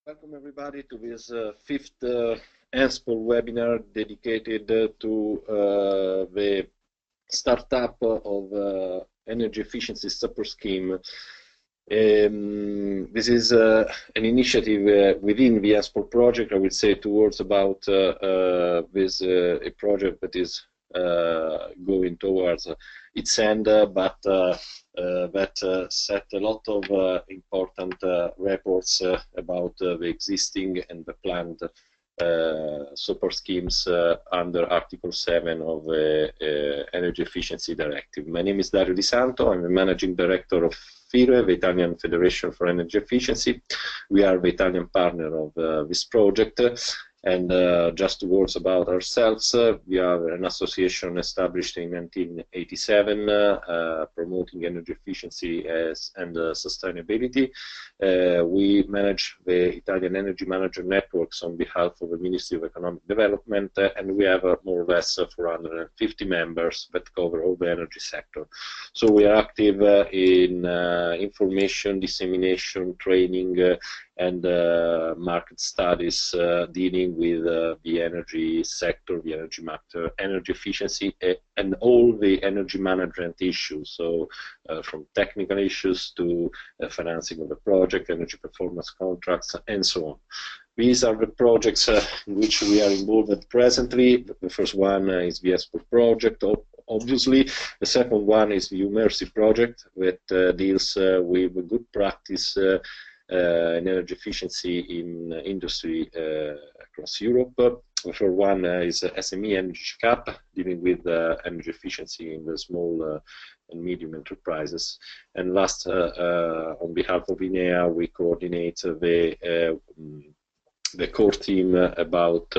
Welcome everybody to this fifth ENSPOL webinar dedicated to the startup of energy efficiency support scheme. This is an initiative within the ENSPOL project. I would say 2 words about this a project that is going towards its end, but that set a lot of important reports about the existing and the planned support schemes under Article 7 of the Energy Efficiency Directive. My name is Dario Di Santo. I'm the Managing Director of FIRE, the Italian Federation for Energy Efficiency. We are the Italian partner of this project. And just 2 words about ourselves. We are an association established in 1987, promoting energy efficiency and sustainability. We manage the Italian Energy Manager networks on behalf of the Ministry of Economic Development, and we have more or less 450 members that cover all the energy sector. So we are active in information, dissemination, training, and market studies dealing with the energy sector, the energy matter, energy efficiency, and all the energy management issues. So from technical issues to financing of the project, energy performance contracts, and so on. These are the projects in which we are involved presently. The first one is the ENSPOL project, obviously. The second one is the WhC project that deals with good practice in energy efficiency in industry across Europe. The third one is SME Energy Cap, dealing with energy efficiency in the small and medium enterprises. And last, on behalf of INEA, we coordinate the core team about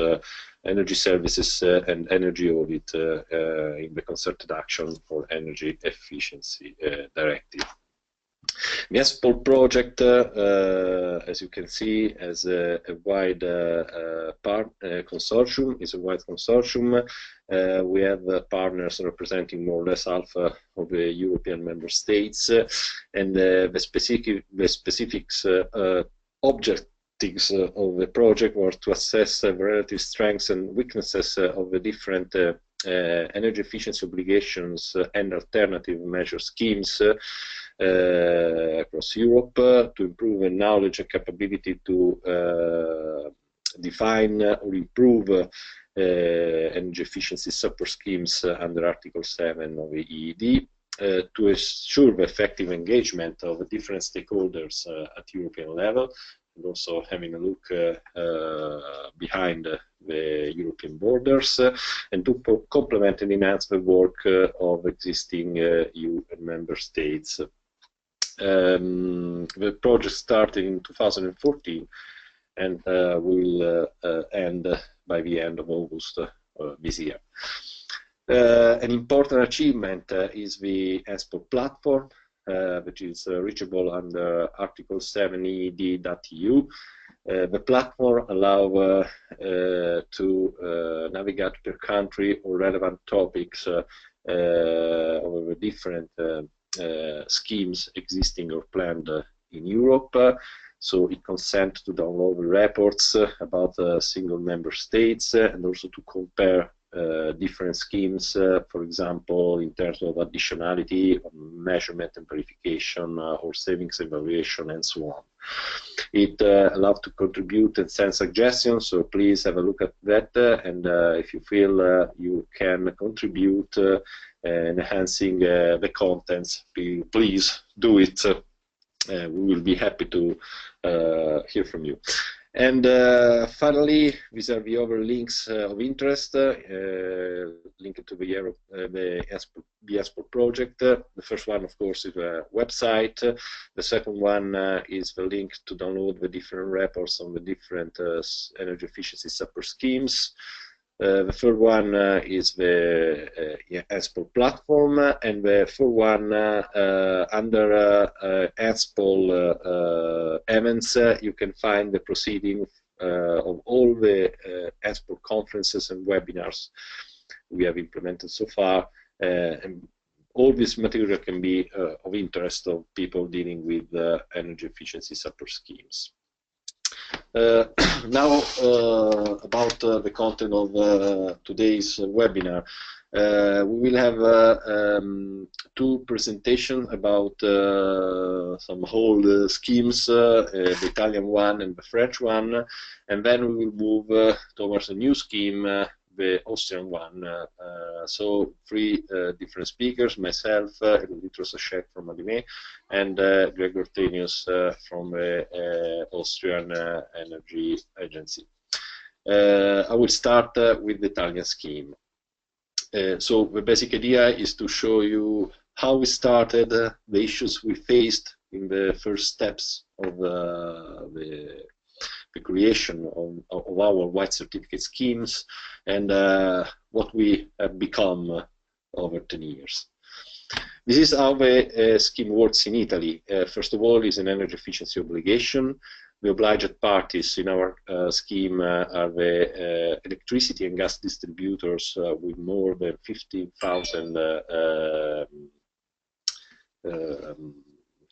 energy services and energy audit in the concerted action for energy efficiency directive. The ENSPOL project, as you can see, has a wide consortium. Is a wide consortium. We have partners representing more or less half of the European member states, and the specifics objectives of the project were to assess the relative strengths and weaknesses of the different energy efficiency obligations and alternative measure schemes across Europe, to improve the knowledge and capability to define or improve energy efficiency support schemes under Article 7 of the EED, to ensure the effective engagement of different stakeholders at European level, and also having a look behind the European borders, and to complement and enhance the work of existing EU and member states. The project started in 2014 and will end by the end of August this year. An important achievement is the ENSPOL platform, which is reachable under Article 7 EED.EU. The platform allows to navigate per country or relevant topics over the different schemes existing or planned in Europe. So it consents to download the reports about single member states, and also to compare different schemes, for example, in terms of additionality, measurement and verification, or savings evaluation, and so on. It allows to contribute and send suggestions, so please have a look at that, and if you feel you can contribute enhancing the contents, please do it. We will be happy to hear from you. And finally, these are the other links of interest linked to the ENSPOL project. The first one, of course, is a website. The second one is the link to download the different reports on the different energy efficiency support schemes. The third one is the ENSPOL platform, and the fourth one under ENSPOL events, you can find the proceeding of all the ENSPOL conferences and webinars we have implemented so far, and all this material can be of interest of people dealing with energy efficiency support schemes. Now about the content of today's webinar. We will have two presentations about some old schemes, the Italian one and the French one, and then we will move towards a new scheme, the Austrian one. So three different speakers, myself, Eluditro Sachek from Adime, and Gregor Tenius from the Austrian Energy Agency. I will start with the Italian scheme. So the basic idea is to show you how we started, the issues we faced in the first steps of the creation of our white certificate schemes, and what we have become over 10 years. This is how the scheme works in Italy. First of all, is an energy efficiency obligation. The obliged parties in our scheme are the electricity and gas distributors with more than 15,000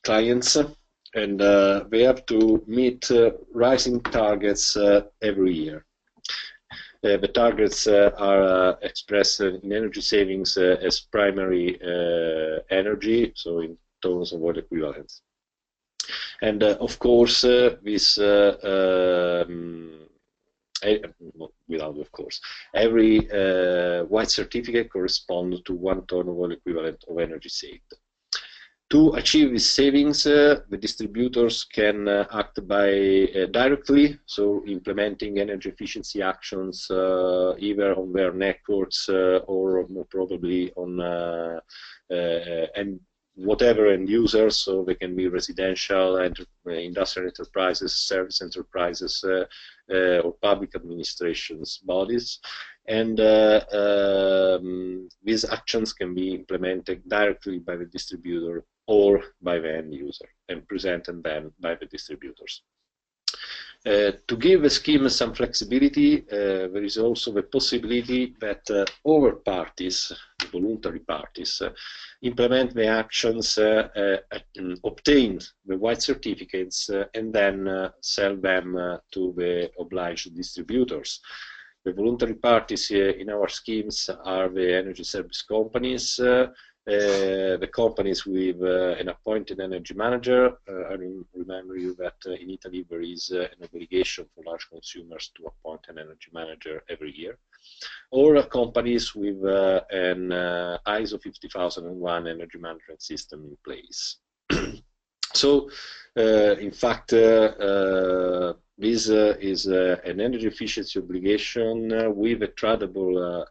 clients, and they have to meet rising targets every year. The targets are expressed in energy savings as primary energy, so in terms of oil equivalents. And of course, this without of course, every white certificate corresponds to 1 ton of oil equivalent of energy saved. To achieve these savings, the distributors can act by directly, so implementing energy efficiency actions either on their networks or more probably on and whatever end users, so they can be residential, industrial enterprises, service enterprises, or public administrations bodies. And these actions can be implemented directly by the distributor or by the end user and presented then by the distributors. To give the scheme some flexibility, there is also the possibility that other parties, voluntary parties, implement the actions, obtain the white certificates, and then sell them to the obliged distributors. The voluntary parties in our schemes are the energy service companies, the companies with an appointed energy manager. I remember you that in Italy there is an obligation for large consumers to appoint an energy manager every year, or companies with an ISO 50001 energy management system in place. So, in fact, this is an energy efficiency obligation with a tradable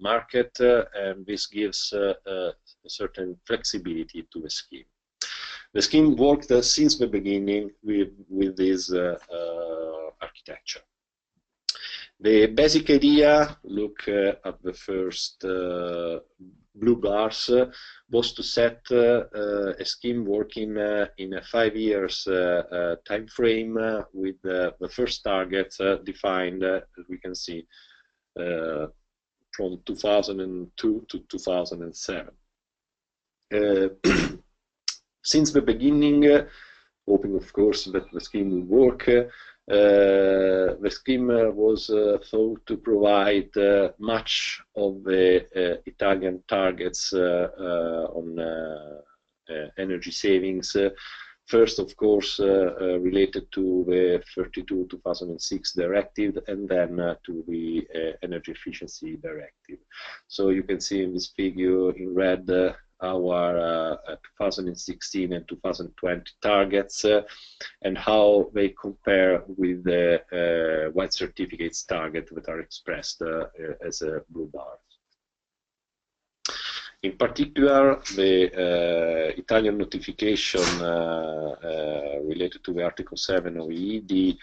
market, and this gives a certain flexibility to the scheme. The scheme worked since the beginning with this architecture. The basic idea, look at the first blue bars, was to set a scheme working in a 5 years time frame with the first target defined, as we can see, from 2002 to 2007. Since the beginning, hoping of course that the scheme will work, the scheme was thought to provide much of the Italian targets on energy savings. First, of course, related to the 32/2006 directive, and then to the energy efficiency directive. So you can see in this figure in red our 2016 and 2020 targets and how they compare with the white certificates target that are expressed as a blue bar. In particular, the Italian notification related to the Article 7 of EED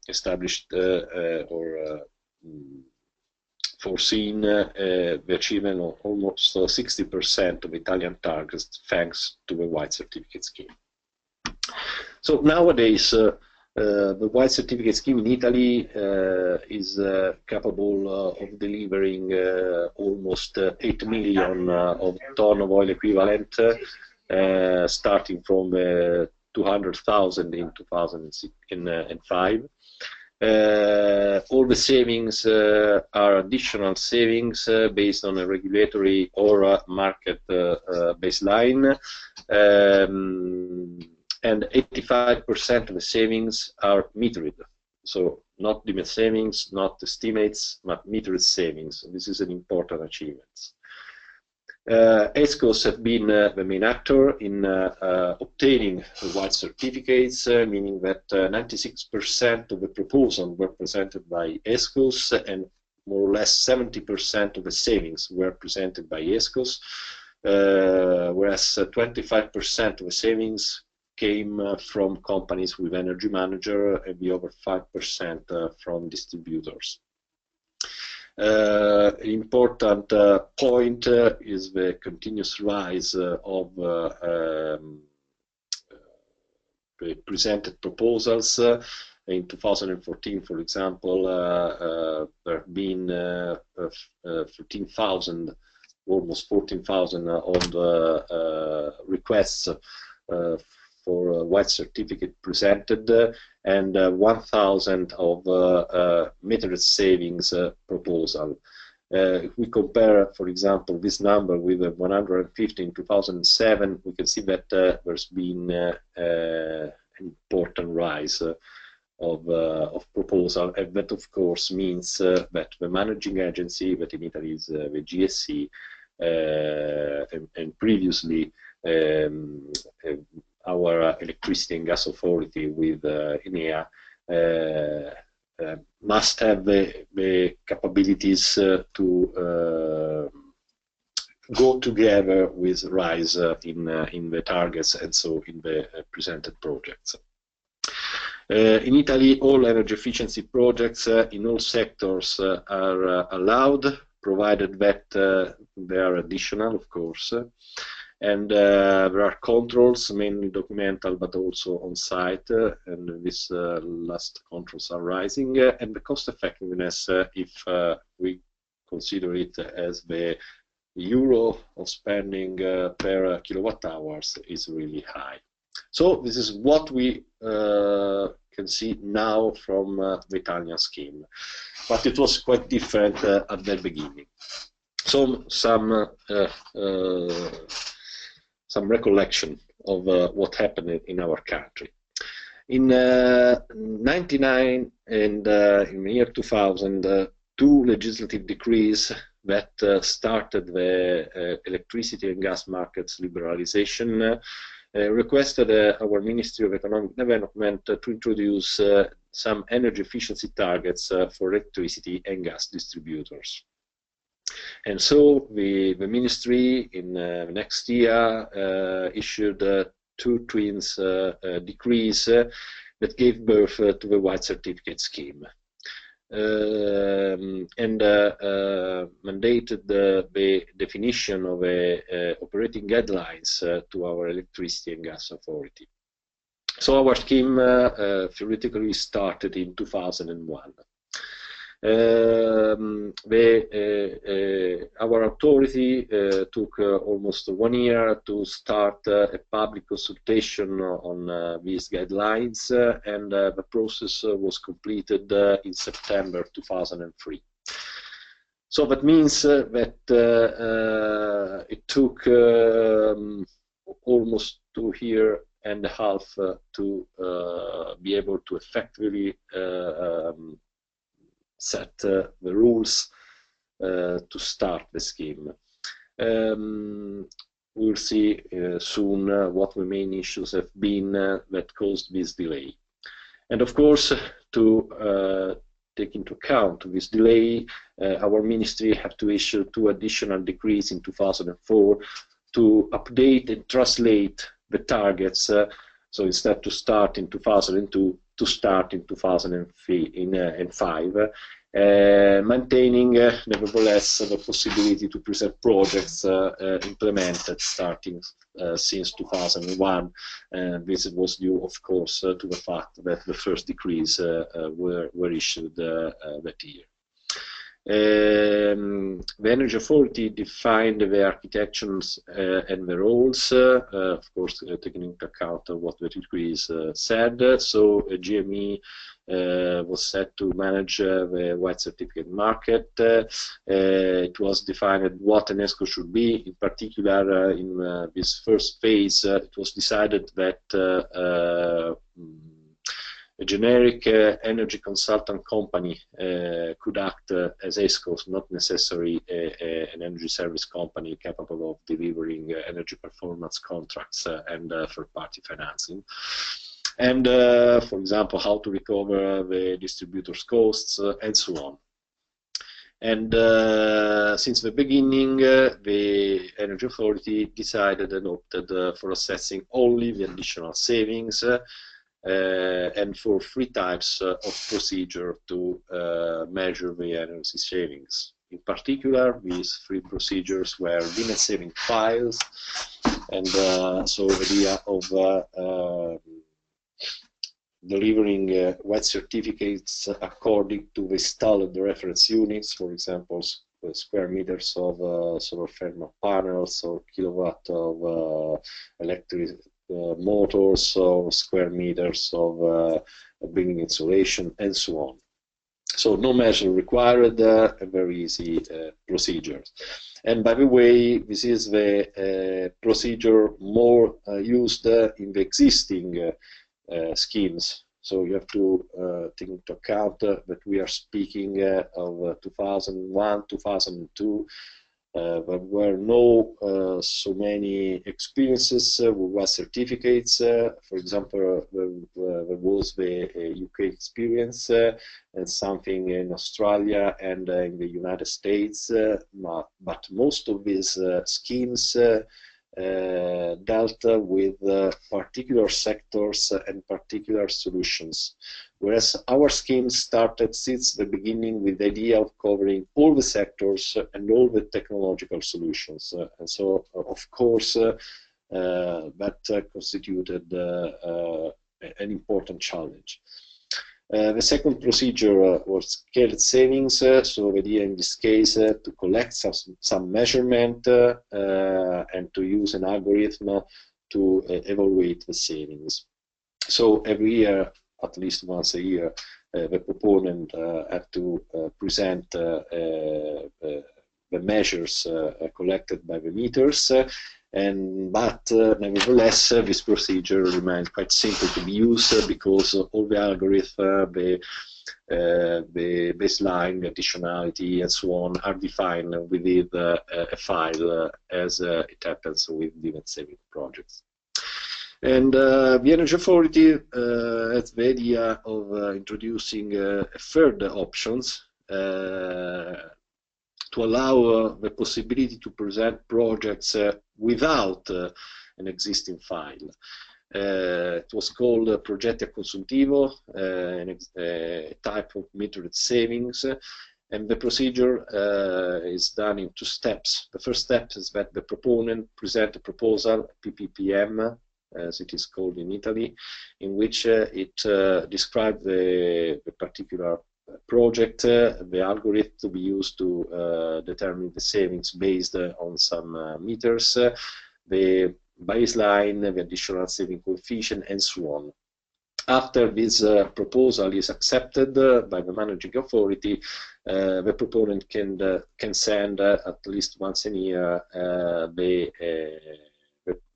established or foreseen the achievement of almost 60% of Italian targets thanks to the white certificate scheme. So nowadays, the white certificate scheme in Italy is capable of delivering almost 8 million of ton of oil equivalent, starting from 200,000 in 2005. All the savings are additional savings based on a regulatory or market baseline, and 85% of the savings are metered. So not limit savings, not estimates, but metered savings. This is an important achievement. ESCOs have been the main actor in obtaining the white certificates, meaning that 96% of the proposals were presented by ESCOs, and more or less 70% of the savings were presented by ESCOs, whereas 25% of the savings came from companies with energy manager and the other 5% from distributors. Important point is the continuous rise of the presented proposals. In 2014, for example, there have been 13,000, almost 14,000 of requests for white certificate presented, and 1,000 of metered savings proposal. If we compare, for example, this number with 150 in 2007, we can see that there's been an important rise of proposal, and that of course means that the managing agency, that in Italy is the GSC, and previously our electricity and gas authority with ENEA, must have the capabilities to go together with rise in the targets and so in the presented projects. In Italy, all energy efficiency projects in all sectors are allowed, provided that they are additional, of course. And there are controls, mainly documental, but also on site, and these last controls are rising. And the cost effectiveness, if we consider it as the euro of spending per kilowatt hours, is really high. So this is what we can see now from the Italian scheme, but it was quite different at the beginning. So some recollection of what happened in our country. In 1999 and in the year 2000, two legislative decrees that started the electricity and gas markets liberalization requested our Ministry of Economic Development to introduce some energy efficiency targets for electricity and gas distributors. And so the ministry in the next year issued two twins decrees that gave birth to the white certificate scheme, and mandated the definition of operating guidelines to our electricity and gas authority. So our scheme theoretically started in 2001. Our authority took almost 1 year to start a public consultation on these guidelines, and the process was completed in September 2003. So that means that it took almost 2 years and a half to be able to effectively set the rules to start the scheme. We'll see soon what the main issues have been that caused this delay. And of course, to take into account this delay, our ministry had to issue 2 additional decrees in 2004 to update and translate the targets. So instead to start in 2002, to start in 2005, maintaining nevertheless the possibility to present projects implemented starting since 2001. And this was due, of course, to the fact that the first decrees were issued that year. The Energy Authority defined the architectures and the roles, of course, taking into account what the decrees said. So GME was set to manage the white certificate market. It was defined what an ENSPOL should be. In particular, in this first phase, it was decided that a generic energy consultant company could act as ESCOs, not necessarily an energy service company capable of delivering energy performance contracts and third-party financing. And, for example, how to recover the distributor's costs and so on. And since the beginning, the Energy Authority decided and opted for assessing only the additional savings and for 3 types of procedure to measure the energy savings. In particular, these 3 procedures were limit saving files, and so the idea of delivering white certificates according to the installed reference units, for example, square meters of solar thermal panels or kilowatt of electric motors or square meters of building insulation and so on. So no measure required, a very easy procedure. And by the way, this is the procedure more used in the existing schemes. So you have to take into account that we are speaking of 2001, 2002. There were no so many experiences with white certificates. For example, there was the UK experience and something in Australia and in the United States, but most of these schemes dealt with particular sectors and particular solutions, whereas our scheme started since the beginning with the idea of covering all the sectors and all the technological solutions. And so, of course, that constituted an important challenge. The second procedure was scaled savings, so the idea in this case to collect some measurement and to use an algorithm to evaluate the savings. So every year, at least once a year, the proponent had to present the measures collected by the meters. But nevertheless, this procedure remains quite simple to be used because all the algorithm, the baseline, the additionality, and so on are defined within a file as it happens with limit saving projects. And the Energy Authority has the idea of introducing third options to allow the possibility to present projects without an existing file. It was called Progetti a Consuntivo, a type of metered savings, and the procedure is done in 2 steps. The first step is that the proponent presents a proposal, PPPM, as it is called in Italy, in which it describes the particular project, the algorithm to be used to determine the savings based on some meters, the baseline, the additional saving coefficient, and so on. After this proposal is accepted by the managing authority, the proponent can send at least once a year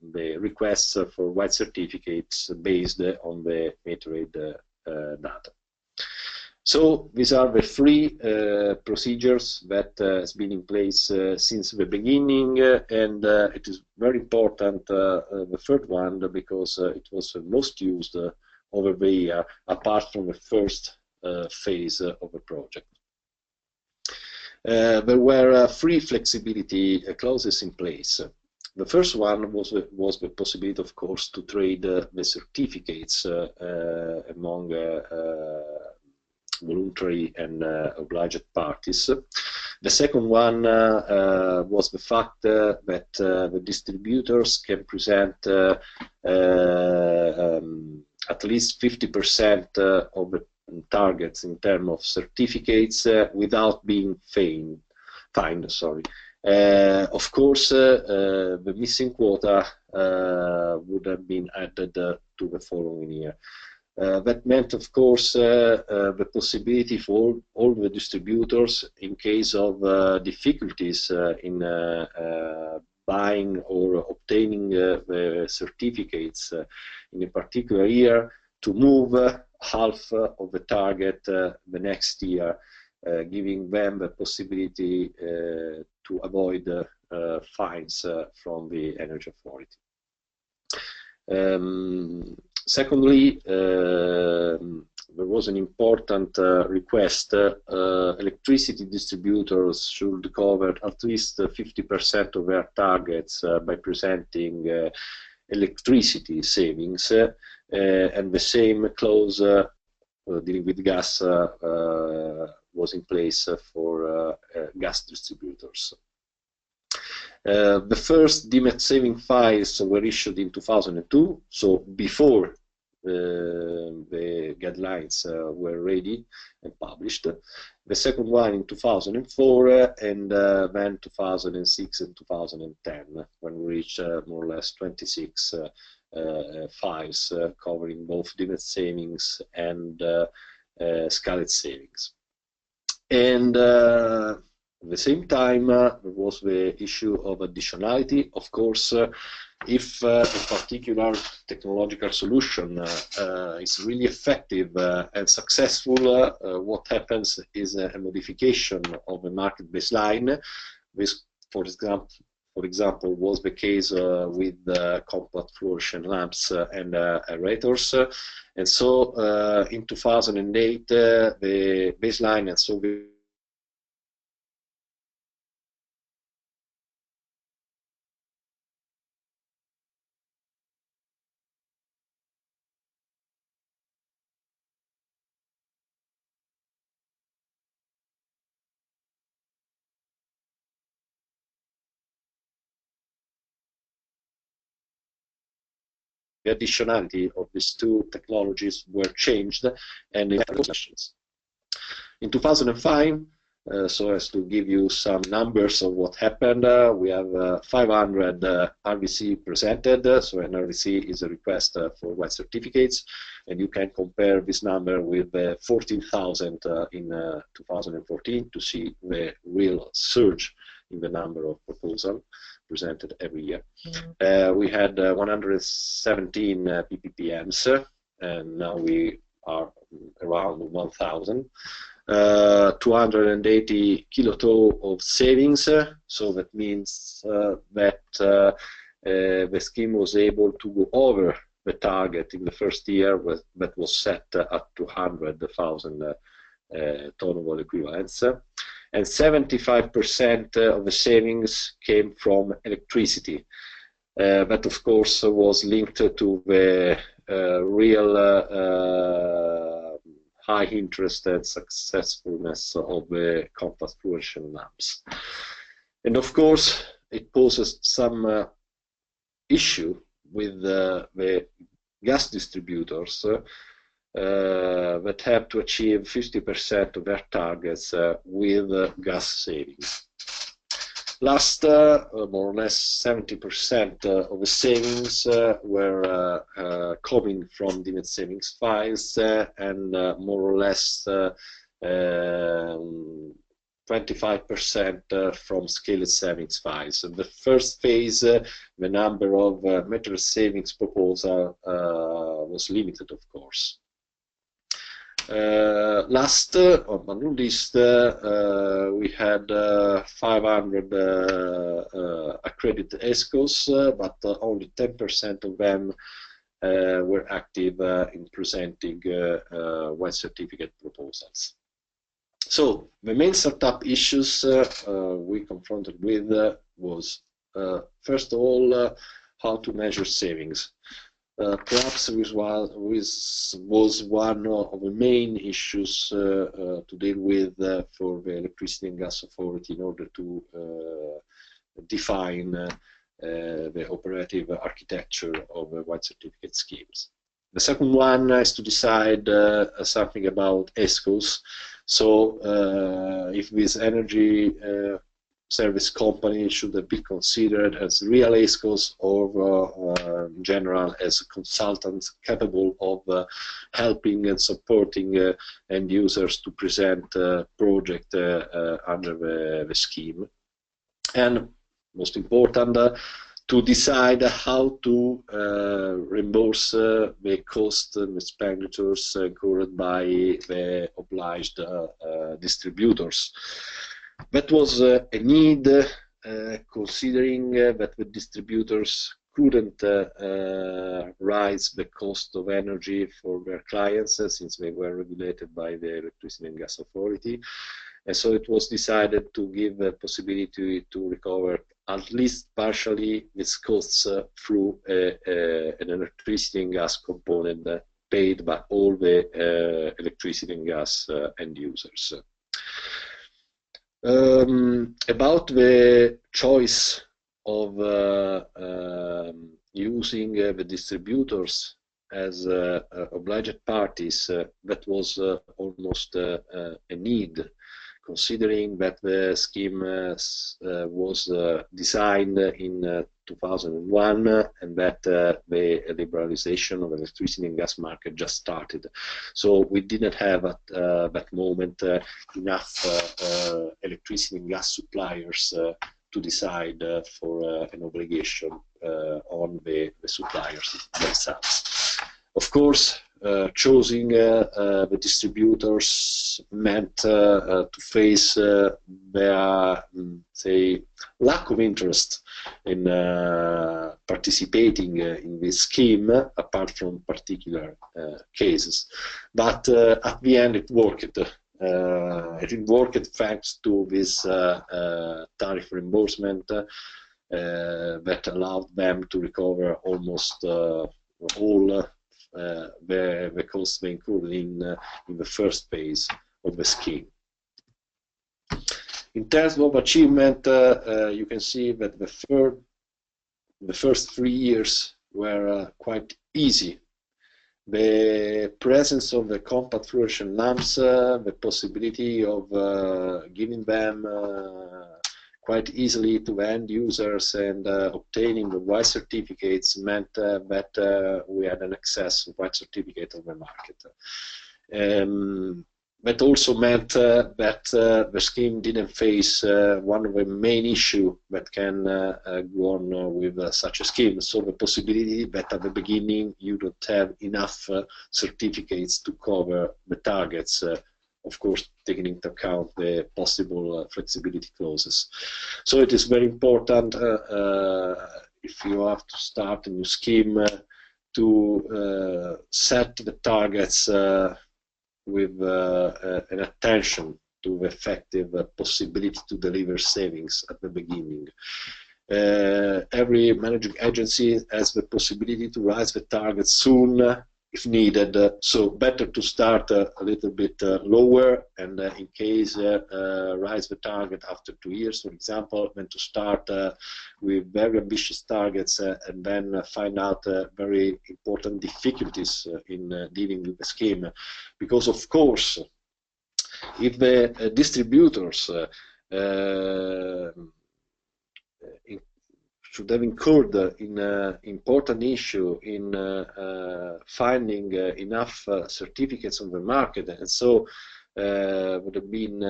the requests for white certificates based on the metered data. So these are the 3 procedures that has been in place since the beginning, and it is very important, the third one, because it was the most used over the year, apart from the first phase of the project. There were 3 flexibility clauses in place. The first one was the possibility, of course, to trade the certificates among voluntary and obliged parties. The second one was the fact that the distributors can present at least 50% of the targets in terms of certificates without being fined. Sorry. Of course, the missing quota would have been added to the following year. That meant, of course, the possibility for all the distributors, in case of difficulties in buying or obtaining the certificates in a particular year, to move half of the target the next year, giving them the possibility to avoid fines from the Energy Authority. Secondly, there was an important request. Electricity distributors should cover at least 50% of their targets by presenting electricity savings, and the same clause dealing with gas was in place for gas distributors. The first DMET saving files were issued in 2002, so before the guidelines were ready and published. The second one in 2004, and then 2006 and 2010, when we reached more or less 26 files covering both DMET savings and scaled savings. And at the same time, there was the issue of additionality. Of course, if a particular technological solution is really effective and successful, what happens is a modification of the market baseline. This, for example, was the case with compact fluorescent lamps and aerators. And so in 2008, the baseline, and so the additionality of these two technologies were changed, and in questions. In 2005, so as to give you some numbers of what happened, we have 500 RVC presented. So an RVC is a request for white certificates, and you can compare this number with 14,000 in 2014 to see the real surge in the number of proposals presented every year. We had 117 PPPMs, and now we are around 1,000. 280 kiloton of savings, so that means that the scheme was able to go over the target in the first year that was set at 200,000 ton of oil equivalents. And 75% of the savings came from electricity. That, of course, was linked to the real high interest and successfulness of the compact fluorescent lamps. And of course, it poses some issue with the gas distributors that have to achieve 50% of their targets with gas savings. Last, more or less 70% of the savings were coming from DMET savings files, and more or less 25% from scaled savings files. In the first phase, the number of material savings proposal was limited, of course. Last, on the list, we had 500 accredited ESCOs, but only 10% of them were active in presenting white certificate proposals. So the main startup issues we confronted with was, first of all, how to measure savings. Perhaps this was one of the main issues to deal with for the Electricity and Gas Authority in order to define the operative architecture of white certificate schemes. The second one is to decide something about ESCOs. So if this energy service company should be considered as real ESCOs or in general as consultants capable of helping and supporting end users to present project under the scheme. And most important, to decide how to reimburse the costs and expenditures incurred by the obliged distributors. That was a need, considering that the distributors couldn't rise the cost of energy for their clients since they were regulated by the Electricity and Gas Authority. And so it was decided to give the possibility to recover at least partially its costs through an electricity and gas component paid by all the electricity and gas end users. About the choice of using the distributors as obliged parties, that was almost a need, considering that the scheme was designed in 2001 and that the liberalization of the electricity and gas market just started. So we didn't have at that moment enough electricity and gas suppliers to decide for an obligation on the suppliers themselves. Of course, choosing the distributors meant to face their, say, lack of interest in participating in this scheme, apart from particular cases. But at the end, it worked. It worked thanks to this tariff reimbursement that allowed them to recover almost all the costs they incurred in the first phase of the scheme. In terms of achievement, you can see that the first 3 years were quite easy. The presence of the compact fluorescent lamps, the possibility of giving them quite easily to end users and obtaining the white certificates meant that we had an excess of white certificate on the market. That also meant that the scheme didn't face one of the main issues that can go on with such a scheme. So the possibility that at the beginning you don't have enough certificates to cover the targets, of course taking into account the possible flexibility clauses. So it is very important if you have to start a new scheme to set the targets with an attention to the effective possibility to deliver savings at the beginning. Every managing agency has the possibility to rise the target soon if needed, so better to start a little bit lower and in case rise the target after 2 years, for example, than to start with very ambitious targets and then find out very important difficulties in dealing with the scheme. Because of course, if the distributors should have incurred in important issue in finding enough certificates on the market, and so would have been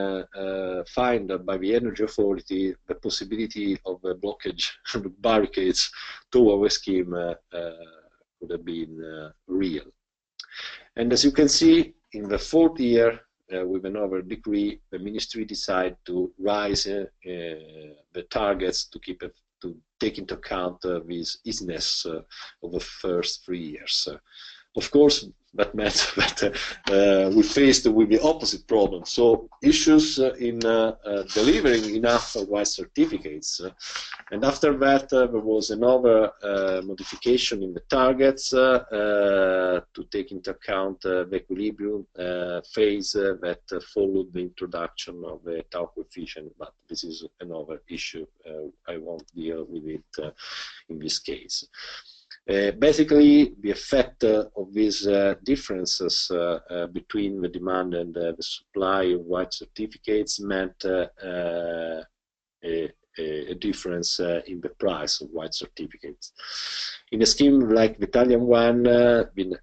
fined by the Energy Authority, the possibility of a blockage of barricades toward the scheme would have been real. And as you can see, in the 4th year, with another decree, the ministry decided to rise the targets to keep it, to take into account this easiness of the first 3 years. Of course, that meant that we faced with the opposite problem. So issues in delivering enough white certificates. And after that, there was another modification in the targets to take into account the equilibrium phase that followed the introduction of the tau coefficient. But this is another issue. I won't deal with it in this case. Basically, the effect of these differences between the demand and the supply of white certificates meant a difference in the price of white certificates. In a scheme like the Italian one,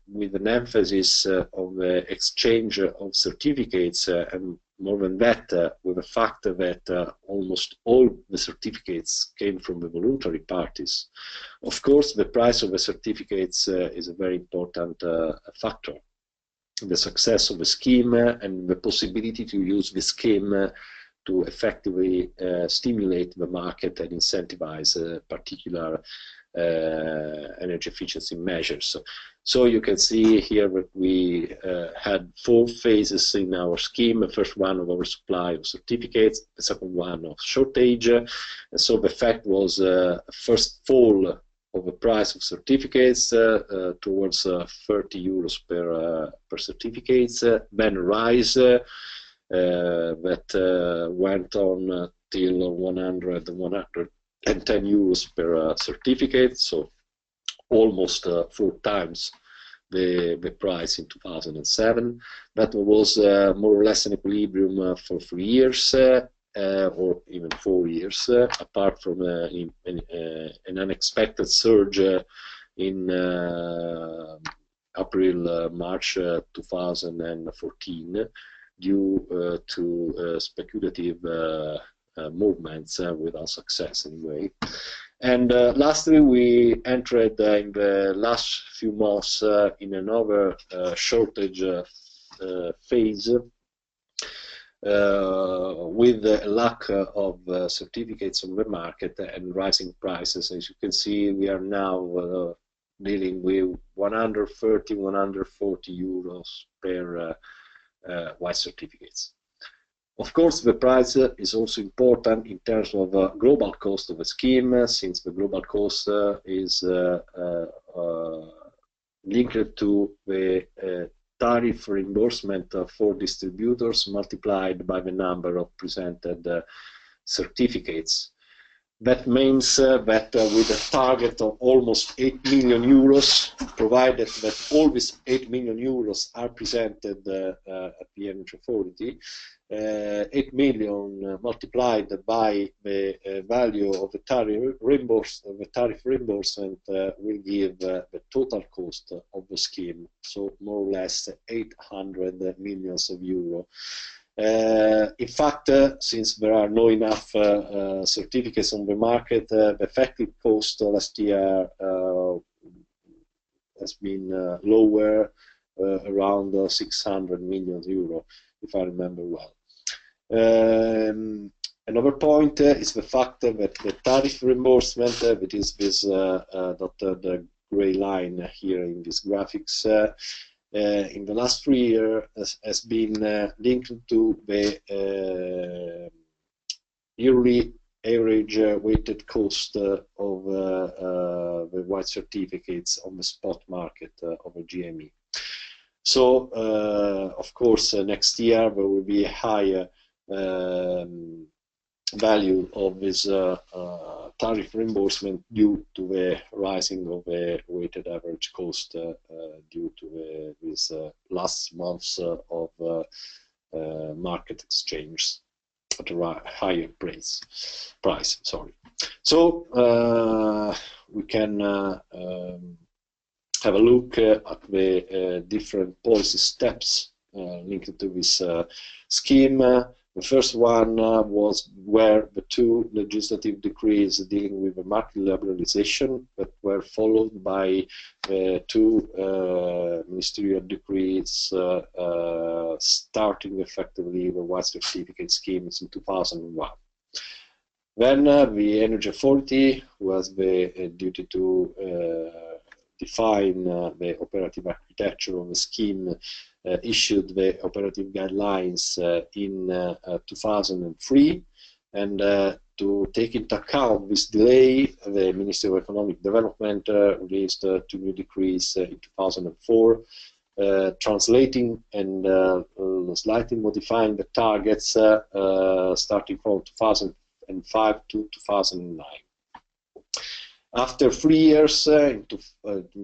with an emphasis on the exchange of certificates, and more than that, with the fact that almost all the certificates came from the voluntary parties. Of course, the price of the certificates is a very important factor. The success of the scheme and the possibility to use the scheme to effectively stimulate the market and incentivize particular energy efficiency measures. So you can see here that we had 4 phases in our scheme. The first one of oversupply of certificates, the second one of shortage. And so the effect was first fall of the price of certificates towards 30 euros per certificates, then rise that went on till 110 euros per certificate, so almost 4 times the price in 2007. That was more or less an equilibrium for 3 years, or even 4 years, apart from an unexpected surge in March 2014 due to speculative movements without success anyway. And lastly, we entered in the last few months in another shortage phase with a lack of certificates on the market and rising prices. As you can see, we are now dealing with 130, 140 euros per white certificates. Of course, the price is also important in terms of global cost of the scheme, since the global cost is linked to the tariff reimbursement for distributors multiplied by the number of presented certificates. That means that with a target of almost 8 million euros, provided that all these 8 million euros are presented at the energy authority, 8 million multiplied by the value of the tariff reimbursement will give the total cost of the scheme, so more or less 800 millions of euro. In fact, since there are no enough certificates on the market, the effective cost last year has been lower, around 600 million euro, if I remember well. Another point is the fact that the tariff reimbursement, that is this dotted gray line here in these graphics, in the last 3 years has been linked to the yearly average weighted cost of the white certificates on the spot market of a GME. So, of course, next year there will be a higher value of this tariff reimbursement due to the rising of the weighted average cost due to these last months of market exchange at a higher price. Sorry. So we can have a look at the different policy steps linked to this scheme. The first one was where the 2 legislative decrees dealing with the market liberalization that were followed by 2 ministerial decrees starting effectively the white certificate schemes in 2001. Then the Energy Authority, who has the duty to define the operative architecture of the scheme, issued the operative guidelines in 2003, and to take into account this delay, the Ministry of Economic Development released 2 new decrees in 2004, translating and slightly modifying the targets starting from 2005 to 2009. After 3 years, in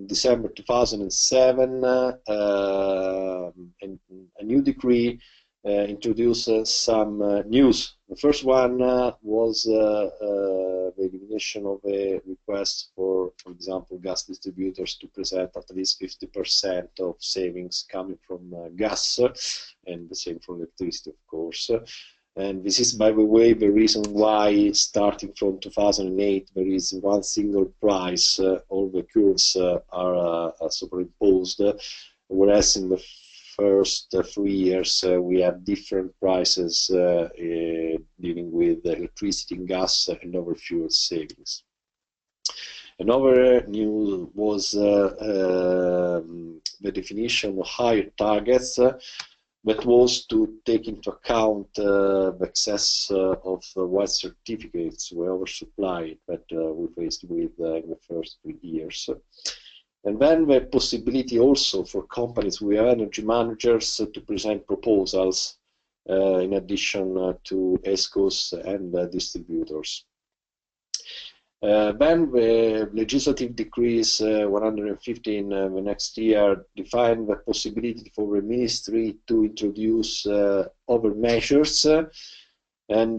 December 2007, a new decree introduced some news. The first one was the elimination of a request for example, gas distributors to present at least 50% of savings coming from gas, and the same for electricity, of course. And this is, by the way, the reason why, starting from 2008, there is one single price. All the curves are superimposed, whereas in the first 3 years we have different prices dealing with electricity and gas and other fuel savings. Another news was the definition of higher targets. That was to take into account the excess of white certificates we oversupplied that we faced with in the first 3 years. And then the possibility also for companies with energy managers to present proposals in addition to ESCOs and distributors. Then the legislative decrees 115 the next year defined the possibility for the ministry to introduce other measures, and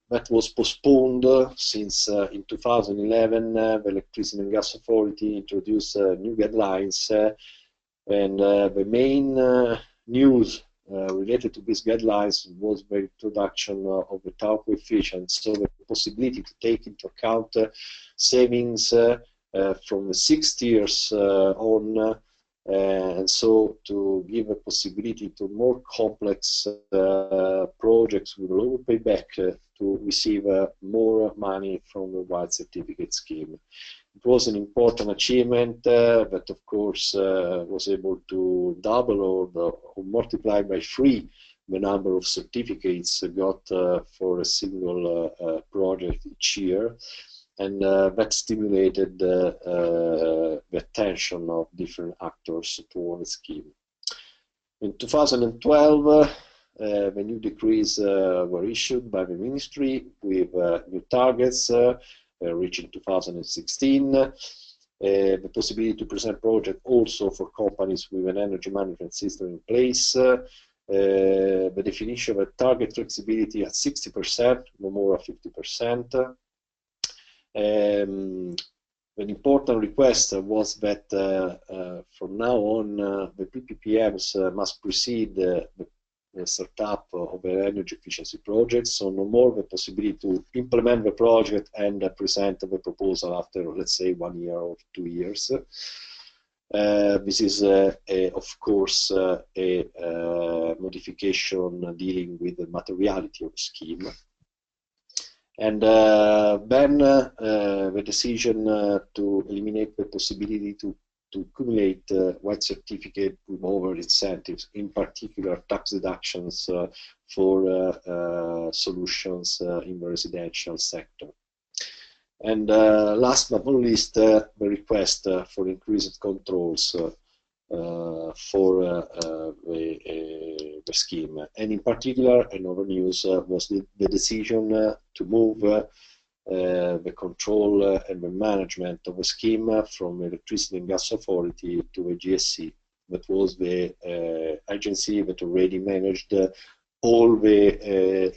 that was postponed since in 2011 the Electricity and Gas Authority introduced new guidelines, and the main news related to these guidelines was the introduction of the tau coefficient, so the possibility to take into account savings from the 6 years on, and so to give a possibility to more complex projects with lower payback to receive more money from the white certificate scheme. It was an important achievement that, of course, was able to double or multiply by 3 the number of certificates got for a single project each year, and that stimulated the attention of different actors toward the scheme. In 2012, the new decrees were issued by the ministry with new targets. Reaching 2016, the possibility to present projects also for companies with an energy management system in place, the definition of a target flexibility at 60%, no more than 50%. An important request was that from now on the PPPMs must precede the startup of an energy efficiency project, so no more the possibility to implement the project and present the proposal after, let's say, 1 year or 2 years. This is, of course, a modification dealing with the materiality of the scheme. And then the decision to eliminate the possibility to accumulate white certificate with over incentives, in particular tax deductions for solutions in the residential sector. And last but not least, the request for increased controls for the scheme. And in particular, another news was the decision to move the control and the management of the scheme from the Electricity and Gas Authority to the GSC. That was the agency that already managed all the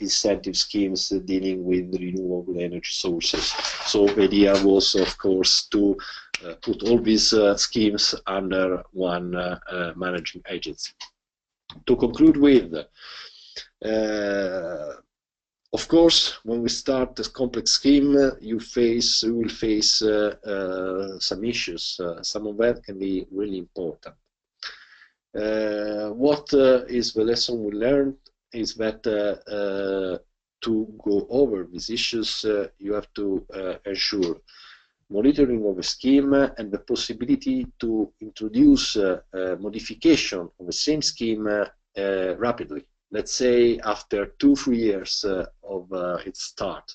incentive schemes dealing with renewable energy sources. So the idea was, of course, to put all these schemes under one managing agency. To conclude with, of course, when we start this complex scheme, you will face some issues. Some of that can be really important. What is the lesson we learned is that to go over these issues, you have to ensure monitoring of the scheme and the possibility to introduce modification of the same scheme rapidly. Let's say after 2-3 years of its start.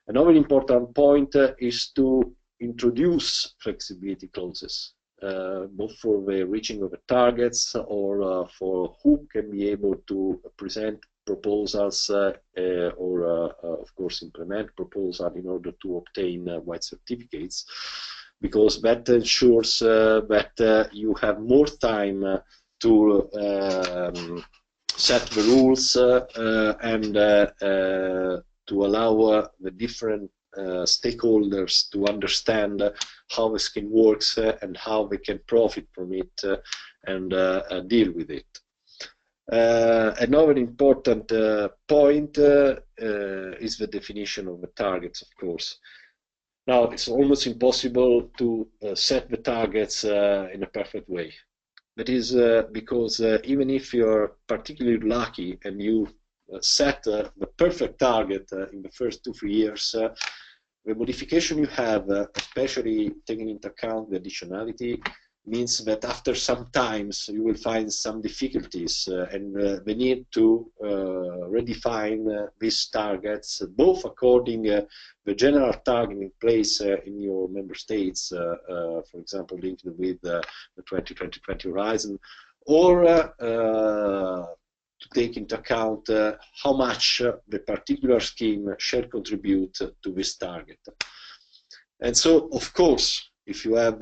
Another important point is to introduce flexibility clauses, both for the reaching of the targets or for who can be able to present proposals or of course implement proposals in order to obtain white certificates, because that ensures that you have more time to set the rules and to allow the different stakeholders to understand how the scheme works and how they can profit from it and deal with it. Another important point is the definition of the targets, of course. Now, it's almost impossible to set the targets in a perfect way. That is because even if you're particularly lucky and you set the perfect target in the first 2-3 years, the modification you have, especially taking into account the additionality, means that after some times you will find some difficulties and the need to redefine these targets, both according the general target in place in your member states, for example, linked with the 2020 horizon, or to take into account how much the particular scheme shall contribute to this target. And so, of course, if you have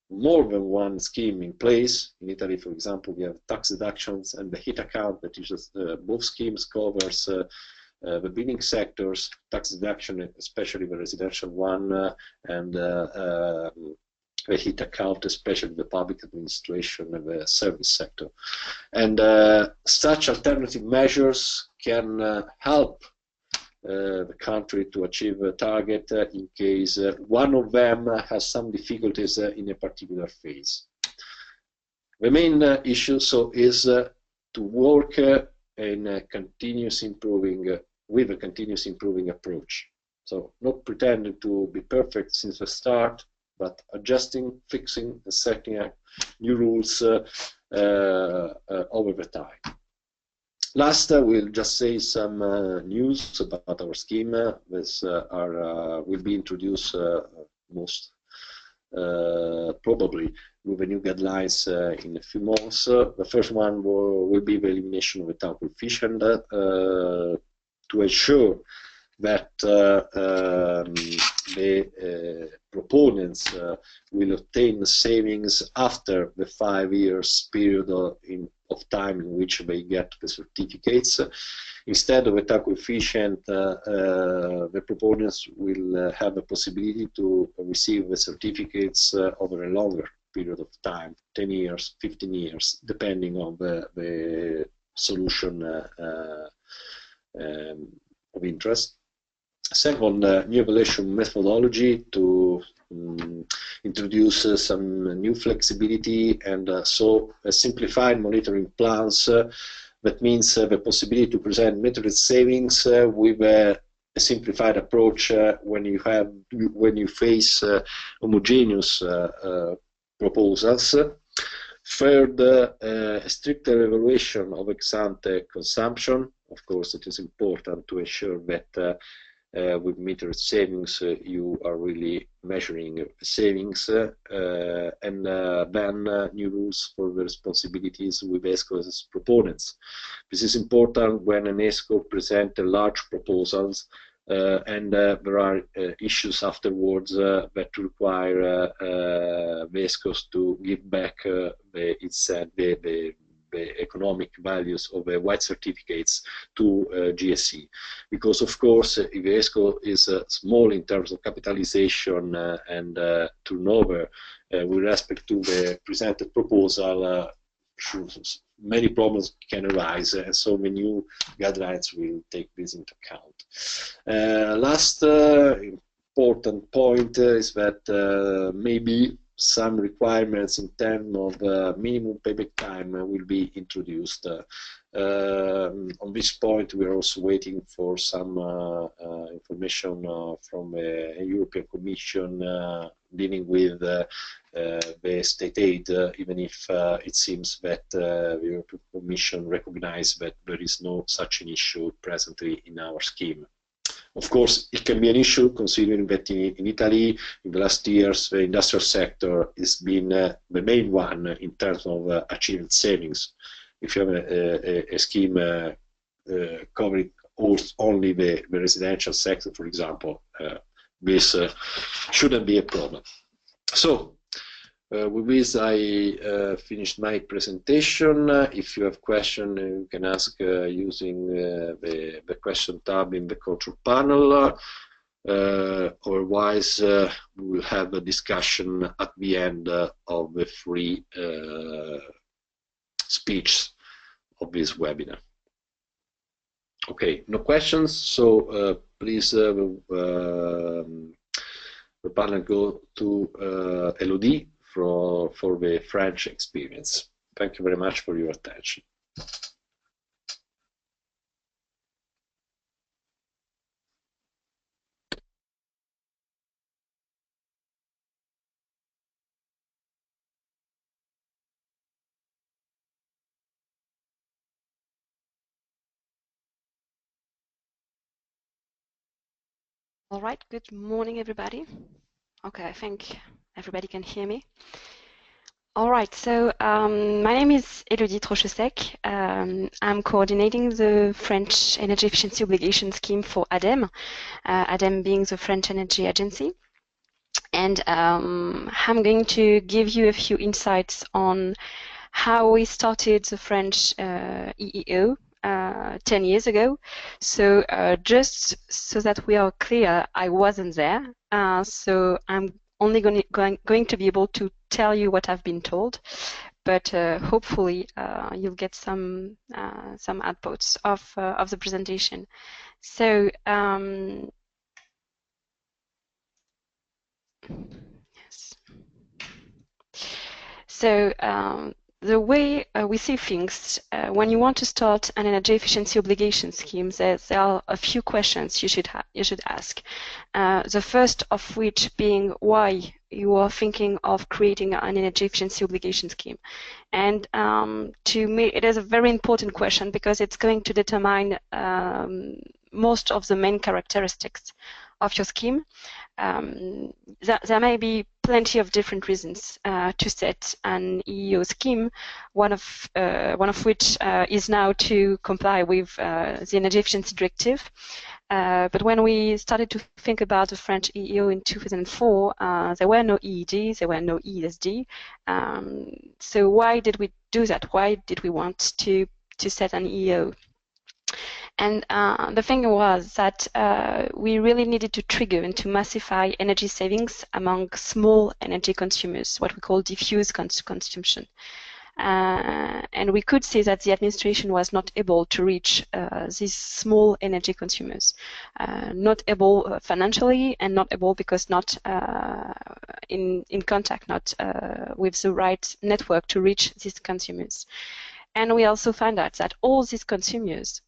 more than one scheme in place, in Italy, for example, we have tax deductions and the HIT account that uses both schemes covers the building sectors, tax deduction, especially the residential one, and the HIT account, especially the public administration and the service sector. And such alternative measures can help the country to achieve a target in case one of them has some difficulties in a particular phase. The main issue is to work in a continuous improving with a continuous improving approach. So not pretending to be perfect since the start, but adjusting, fixing, and setting up new rules over the time. Last, we'll just say some news about our scheme. This will be introduced most probably with the new guidelines in a few months. The first one will be the elimination of the town coefficient to ensure that the proponents will obtain savings after the 5 years period of time in which they get the certificates. Instead of a town coefficient, the proponents will have the possibility to receive the certificates over a longer period of time, 10 years, 15 years, depending on the solution of interest. Second, new evaluation methodology to introduce some new flexibility and so simplified monitoring plans. That means the possibility to present measured savings with a simplified approach when you face homogeneous proposals. Third, a stricter evaluation of ex-ante consumption. Of course, it is important to ensure that with metered savings you are really measuring savings, and then new rules for the responsibilities with ESCO's proponents. This is important when an ESCO presents large proposals and there are issues afterwards that require the ESCOs to give back the economic values of the white certificates to GSE, because of course if the ESCO is small in terms of capitalization and turnover with respect to the presented proposal, many problems can arise, and so the new guidelines will take this into account. Last important point is that maybe some requirements in terms of minimum payback time will be introduced. On this point, we are also waiting for some information from the European Commission dealing with the state aid, even if it seems that the European Commission recognizes that there is no such an issue presently in our scheme. Of course, it can be an issue considering that in Italy, in the last years, the industrial sector has been the main one in terms of achieved savings. If you have a scheme covering only the residential sector, for example, this shouldn't be a problem. So with this, I finished my presentation. If you have questions, you can ask using the question tab in the control panel. Otherwise, we will have a discussion at the end of the free speech of this webinar. Okay, no questions, so please the panel go to Elodie for the French experience. Thank you very much for your attention. All right, good morning, everybody. Okay, I think everybody can hear me. All right, so my name is Elodie Trochesec. I'm coordinating the French Energy Efficiency Obligation Scheme for ADEME, ADEME being the French Energy Agency. And I'm going to give you a few insights on how we started the French EEO 10 years ago. So just so that we are clear, I wasn't there. So I'm only going to be able to tell you what I've been told, but hopefully you'll get some outputs of the presentation. So yes. So the way we see things, when you want to start an energy efficiency obligation scheme, there are a few questions you should ask. The first of which being why you are thinking of creating an energy efficiency obligation scheme. And to me, it is a very important question because it's going to determine most of the main characteristics of your scheme. There may be plenty of different reasons to set an EEO scheme, one of which is now to comply with the Energy Efficiency Directive. But when we started to think about the French EEO in 2004, there were no EED, there were no ESD. So why did we do that? Why did we want to set an EEO? And the thing was that we really needed to trigger and to massify energy savings among small energy consumers, what we call diffuse consumption. And we could see that the administration was not able to reach these small energy consumers, not able financially and not able because not in contact, not with the right network to reach these consumers. And we also found out that all these consumers,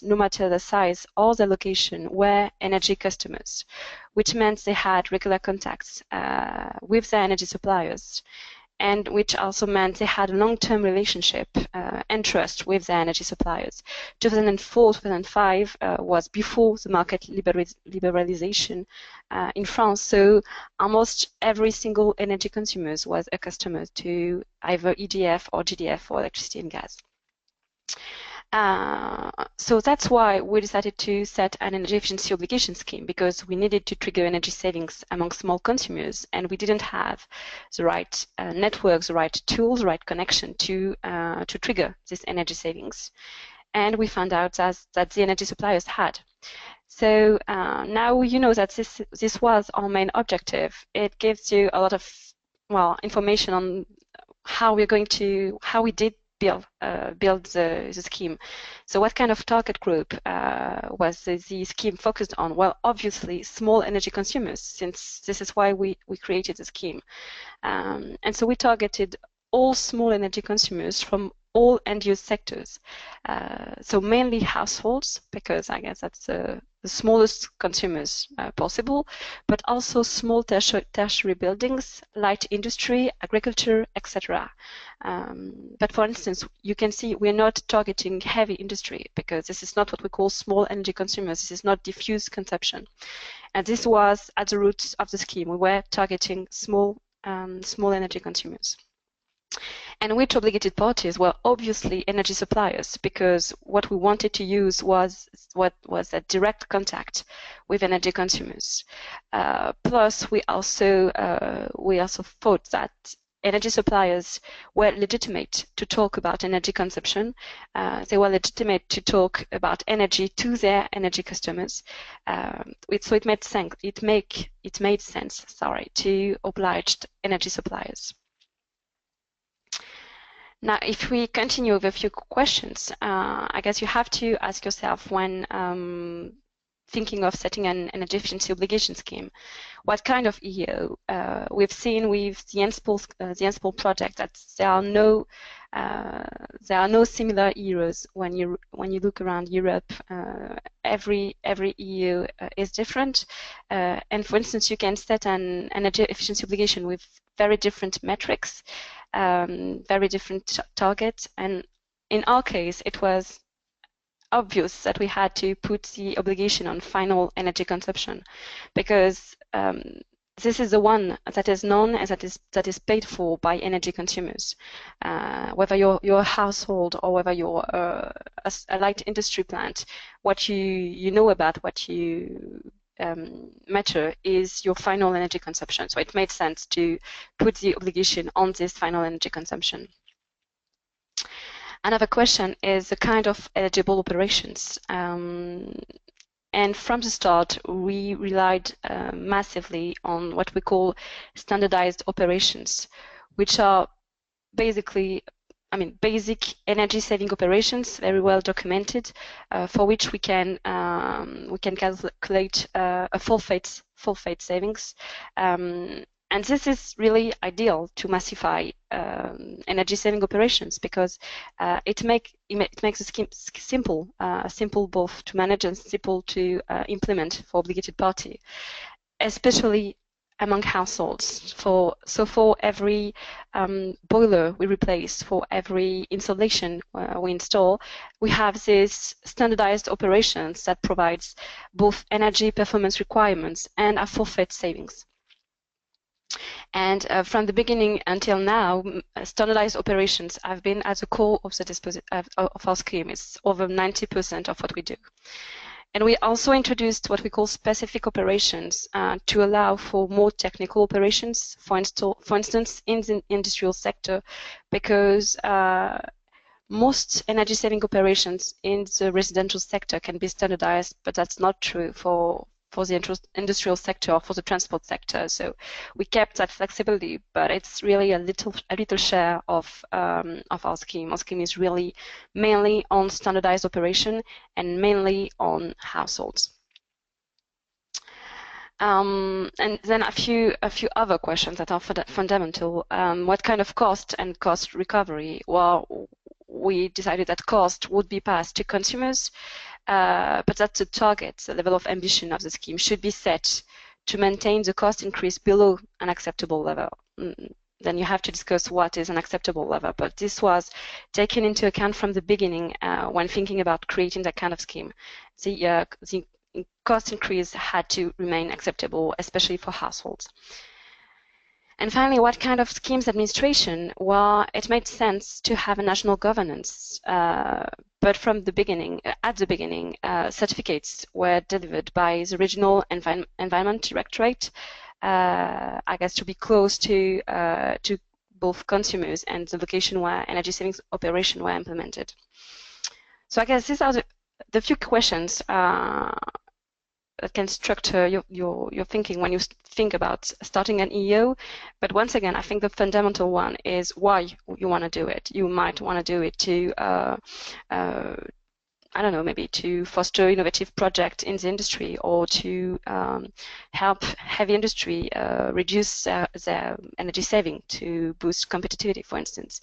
no matter the size or the location, were energy customers, which meant they had regular contacts with their energy suppliers, and which also meant they had a long-term relationship and trust with their energy suppliers. 2004-2005 was before the market liberalization in France, so almost every single energy consumer was a customer to either EDF or GDF or electricity and gas. So that's why we decided to set an energy efficiency obligation scheme, because we needed to trigger energy savings among small consumers, and we didn't have the right networks, the right tools, the right connection to trigger this energy savings. And we found out that the energy suppliers had. So now you know that this was our main objective. It gives you a lot of information on how we did build the scheme. So what kind of target group was the scheme focused on? Well, obviously small energy consumers, since this is why we created the scheme. And so we targeted all small energy consumers from all end-use sectors. So mainly households, because I guess that's the smallest consumers possible, but also small tertiary buildings, light industry, agriculture, etc. But for instance, you can see we're not targeting heavy industry, because this is not what we call small energy consumers. This is not diffuse consumption. And this was at the roots of the scheme. We were targeting small energy consumers. And which obligated parties? Well, obviously energy suppliers, because what we wanted to use was a direct contact with energy consumers. Plus, we also thought that energy suppliers were legitimate to talk about energy consumption. They were legitimate to talk about energy to their energy customers. So it made sense. It made sense. Sorry, to oblige energy suppliers. Now, if we continue with a few questions, I guess you have to ask yourself when thinking of setting an energy efficiency obligation scheme, what kind of EEO? We've seen with the ENSPOL project that there are no similar EEOs when you look around Europe. Every EEO is different, and for instance, you can set an energy efficiency obligation with very different metrics, very different targets, and in our case, it was obvious that we had to put the obligation on final energy consumption, because this is the one that is known as that is paid for by energy consumers. Whether you're a household or whether you're a light industry plant, what you know about what you matter is your final energy consumption. So it made sense to put the obligation on this final energy consumption. Another question is the kind of eligible operations. And from the start, we relied massively on what we call standardized operations, which are basically, basic energy saving operations, very well documented, for which we can calculate a forfeit savings. And this is really ideal to massify energy saving operations, because it makes the scheme simple both to manage and simple to implement for obligated party, especially among households. For every boiler we replace, for every installation we install, we have these standardized operations that provides both energy performance requirements and a forfeit savings. And from the beginning until now, standardized operations have been at the core of our scheme. It's over 90% of what we do. And we also introduced what we call specific operations to allow for more technical operations, for instance, in the industrial sector, because most energy saving operations in the residential sector can be standardized, but that's not true for the industrial sector or for the transport sector. So we kept that flexibility, but it's really a little share of our scheme. Our scheme is really mainly on standardized operation and mainly on households. And then a few other questions that are fundamental. What kind of cost and cost recovery? Well, we decided that cost would be passed to consumers, but that the target, the level of ambition of the scheme should be set to maintain the cost increase below an acceptable level. Then you have to discuss what is an acceptable level, but this was taken into account from the beginning when thinking about creating that kind of scheme. The cost increase had to remain acceptable, especially for households. And finally, what kind of schemes administration? Well, it made sense to have a national governance, but from the beginning, certificates were delivered by the regional environment directorate, I guess, to be close to both consumers and the location where energy savings operations were implemented. So I guess these are the few questions that can structure your thinking when you think about starting an EEO. But once again, I think the fundamental one is why you want to do it. You might want to do it to, I don't know, maybe to foster innovative projects in the industry, or to help heavy industry reduce their energy saving to boost competitivity, for instance.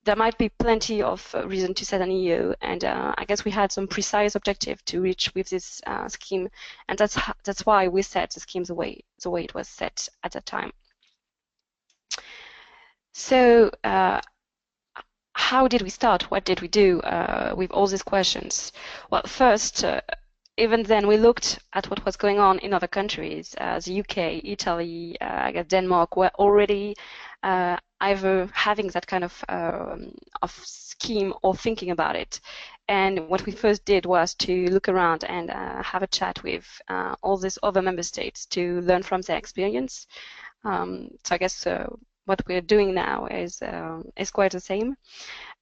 There might be plenty of reason to set an EEO, and I guess we had some precise objective to reach with this scheme, and that's why we set the scheme the way it was set at that time. So how did we start? What did we do with all these questions? Well, first, even then, we looked at what was going on in other countries. The UK, Italy, I guess Denmark were already either having that kind of scheme or thinking about it. And what we first did was to look around and have a chat with all these other member states to learn from their experience. So I guess what we're doing now is quite the same.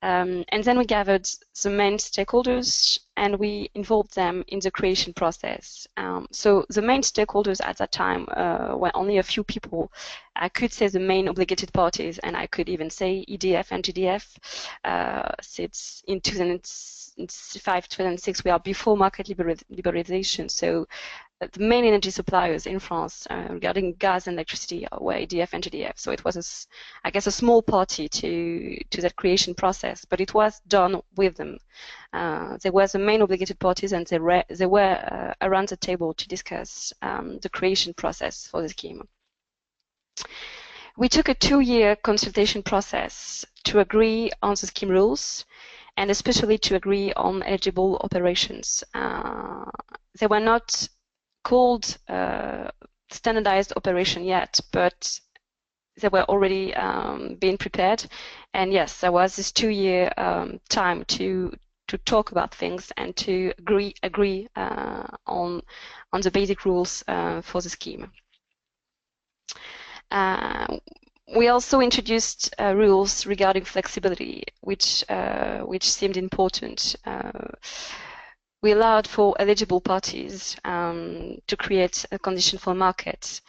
And then we gathered the main stakeholders and we involved them in the creation process. So the main stakeholders at that time were only a few people. I could say the main obligated parties, and I could even say EDF and GDF. Since in 2005, 2006, we are before market liberalization. So the main energy suppliers in France regarding gas and electricity were EDF and GDF. So it was, I guess, a small party to that creation process, but it was done with them. There were the main obligated parties, and they were around the table to discuss the creation process for the scheme. We took a 2-year consultation process to agree on the scheme rules, and especially to agree on eligible operations. They were not called standardized operation yet, but they were already being prepared. And yes, there was this 2-year time to talk about things and to agree on the basic rules for the scheme. We also introduced rules regarding flexibility, which seemed important. We allowed for eligible parties to create a condition for market.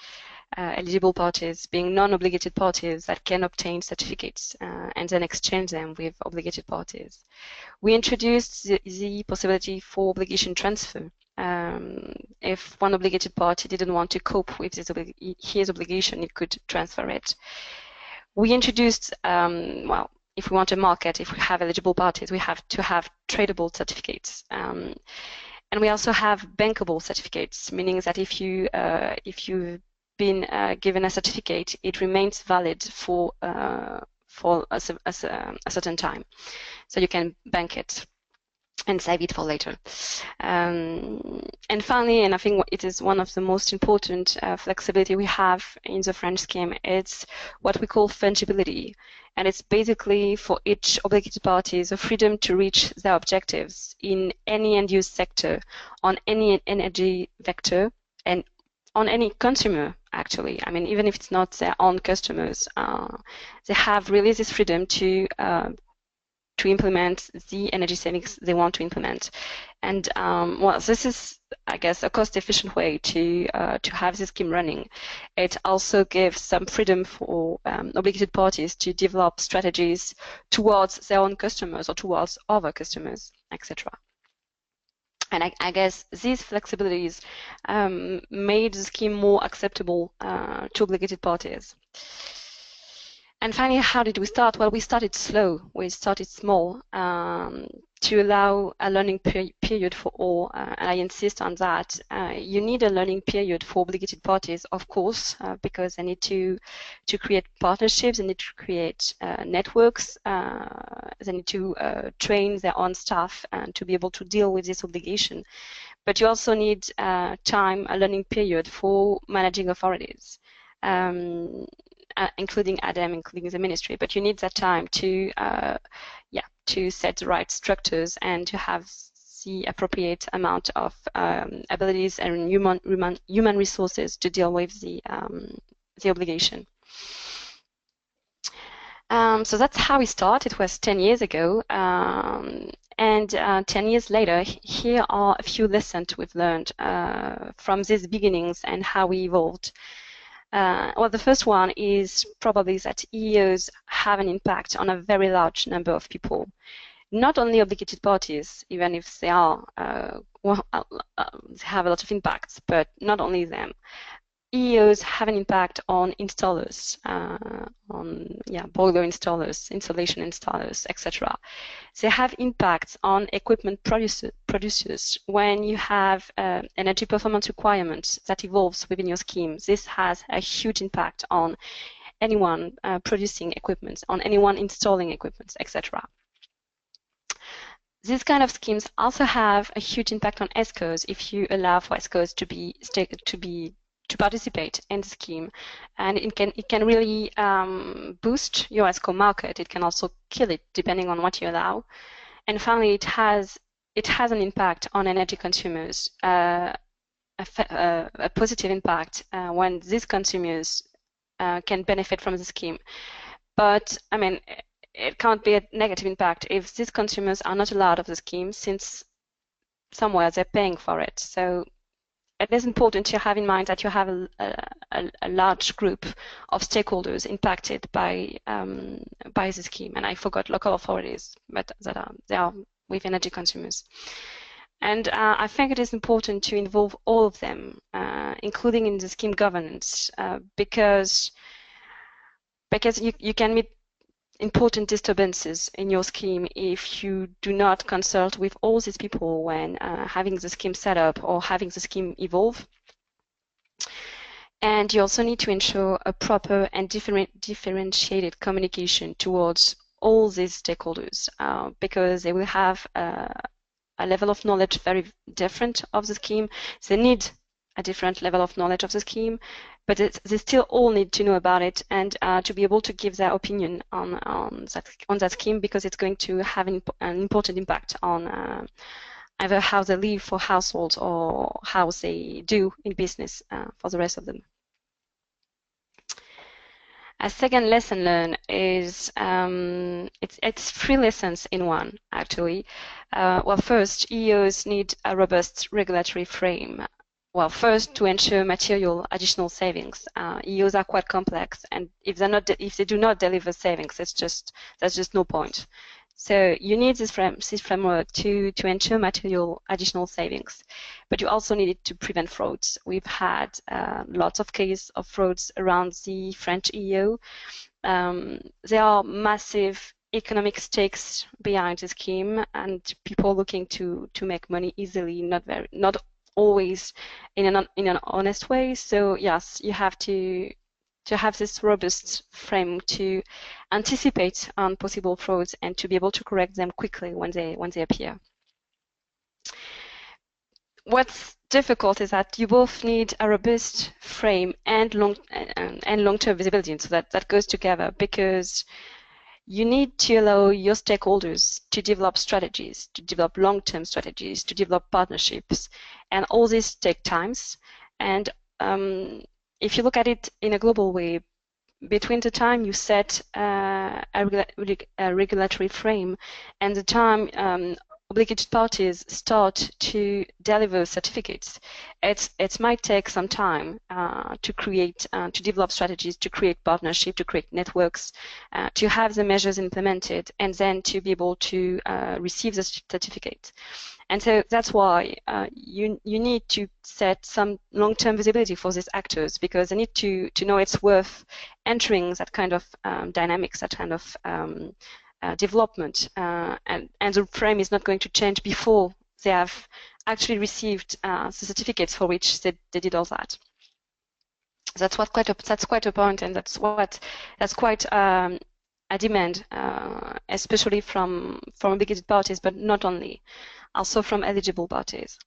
Eligible parties being non-obligated parties that can obtain certificates and then exchange them with obligated parties. We introduced the possibility for obligation transfer. If one obligated party didn't want to cope with his obligation, it could transfer it. We introduced, well, if we want a market, if we have eligible parties, we have to have tradable certificates. And we also have bankable certificates, meaning that if you've been given a certificate, it remains valid for a certain time. So you can bank it and save it for later. And finally, and I think it is one of the most important flexibility we have in the French scheme, it's what we call fungibility. And it's basically for each obligated party the freedom to reach their objectives in any end-use sector, on any energy vector, and on any consumer, actually. I mean, even if it's not their own customers, they have really this freedom to implement the energy savings they want to implement. And well, this is, I guess, a cost-efficient way to have this scheme running. It also gives some freedom for obligated parties to develop strategies towards their own customers or towards other customers, etc. And I guess these flexibilities made the scheme more acceptable to obligated parties. And finally, how did we start? Well, we started slow. We started small to allow a learning period for all. And I insist on that. You need a learning period for obligated parties, of course, because they need to create partnerships, they need to create networks, they need to train their own staff to be able to deal with this obligation. But you also need time, a learning period for managing authorities. Including ADEME, including the ministry, but you need that time to set the right structures and to have the appropriate amount of abilities and human resources to deal with the obligation. So that's how we started. It was 10 years ago, and 10 years later, here are a few lessons we've learned from these beginnings and how we evolved. Well, the first one is probably that EEOs have an impact on a very large number of people. Not only obligated parties, even if they are, they have a lot of impacts, but not only them. EEOs have an impact on installers, boiler installers, insulation installers, etc. They have impacts on equipment producers. When you have energy performance requirements that evolves within your scheme, this has a huge impact on anyone producing equipment, on anyone installing equipment, etc. These kind of schemes also have a huge impact on ESCOs if you allow for ESCOs to to participate in the scheme, and it can really boost your ESCO market. It can also kill it depending on what you allow. And finally, it has an impact on energy consumers, a positive impact when these consumers can benefit from the scheme. But I mean, it can't be a negative impact if these consumers are not allowed of the scheme, since somewhere they're paying for it. So it is important to have in mind that you have a large group of stakeholders impacted by the scheme, and I forgot local authorities, but they are with energy consumers. And I think it is important to involve all of them, including in the scheme governance, because you can meet important disturbances in your scheme if you do not consult with all these people when having the scheme set up or having the scheme evolve. And you also need to ensure a proper and differentiated communication towards all these stakeholders, because they will have a level of knowledge very different of the scheme. They need a different level of knowledge of the scheme, but they still all need to know about it and to be able to give their opinion on that scheme, because it's going to have an important impact on either how they live for households or how they do in business for the rest of them. A second lesson learned is it's 3 lessons in one, actually. Well, first, EEOs need a robust regulatory frame. Well, first, to ensure material additional savings. EEOs are quite complex, and if they do not deliver savings, there's just no point. So you need this framework to ensure material additional savings, but you also need it to prevent frauds. We've had lots of cases of frauds around the French EEO. There are massive economic stakes behind the scheme, and people looking to make money easily, not always in an honest way. So yes, you have to have this robust frame to anticipate on possible frauds and to be able to correct them quickly when they appear. What's difficult is that you both need a robust frame and long-term visibility, and so that goes together, because you need to allow your stakeholders to develop strategies, to develop long-term strategies, to develop partnerships, and all this take times. And if you look at it in a global way, between the time you set a regulatory frame and the time obligated parties start to deliver certificates, it might take some time to develop strategies, to create partnerships, to create networks, to have the measures implemented, and then to be able to receive the certificate. And so that's why you need to set some long-term visibility for these actors, because they need to know it's worth entering that kind of dynamics, that kind of development, and the frame is not going to change before they have actually received the certificates for which they did all that. That's quite a point, and that's quite a demand, especially from obligated parties, but not only, also from eligible parties.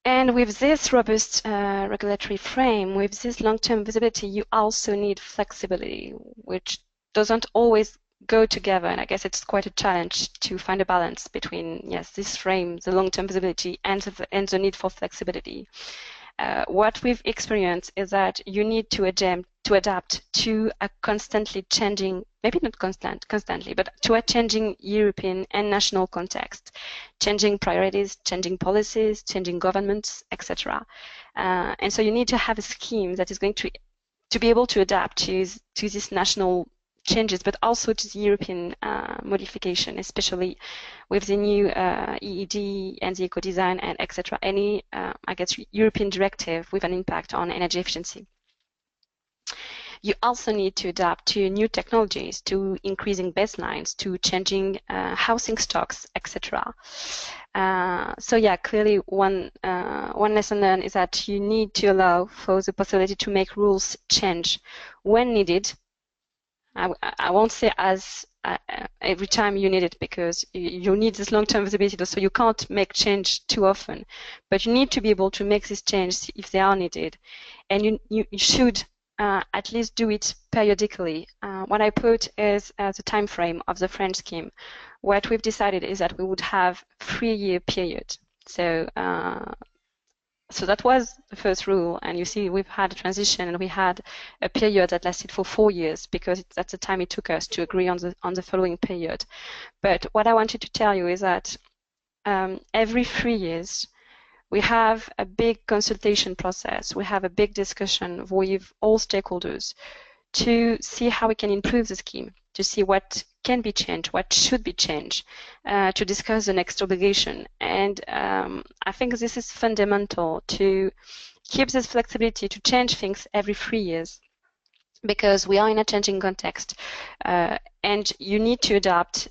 And with this robust regulatory frame, with this long-term visibility, you also need flexibility, which doesn't always go together, and I guess it's quite a challenge to find a balance between, yes, this frame, the long-term visibility, and the need for flexibility. What we've experienced is that you need to adapt to a constantly changing, maybe not constantly, but to a changing European and national context, changing priorities, changing policies, changing governments, etc. And so you need to have a scheme that is going to be able to adapt to these national changes, but also to the European modification, especially with the new EED and the eco-design and etc. Any, I guess, European directive with an impact on energy efficiency. You also need to adapt to new technologies, to increasing baselines, to changing housing stocks, etc. So yeah, clearly one lesson learned is that you need to allow for the possibility to make rules change when needed, I won't say as every time you need it, because you need this long-term visibility, so you can't make change too often, but you need to be able to make these changes if they are needed, and you should at least do it periodically. What I put is the time frame of the French scheme. What we've decided is that we would have 3-year period. So so that was the first rule, and you see we've had a transition, and we had a period that lasted for 4 years, because that's the time it took us to agree on the following period. But what I wanted to tell you is that every 3 years we have a big consultation process, we have a big discussion with all stakeholders to see how we can improve the scheme, to see what can be changed, what should be changed, to discuss the next obligation. And I think this is fundamental, to keep this flexibility to change things every 3 years, because we are in a changing context, and you need to adapt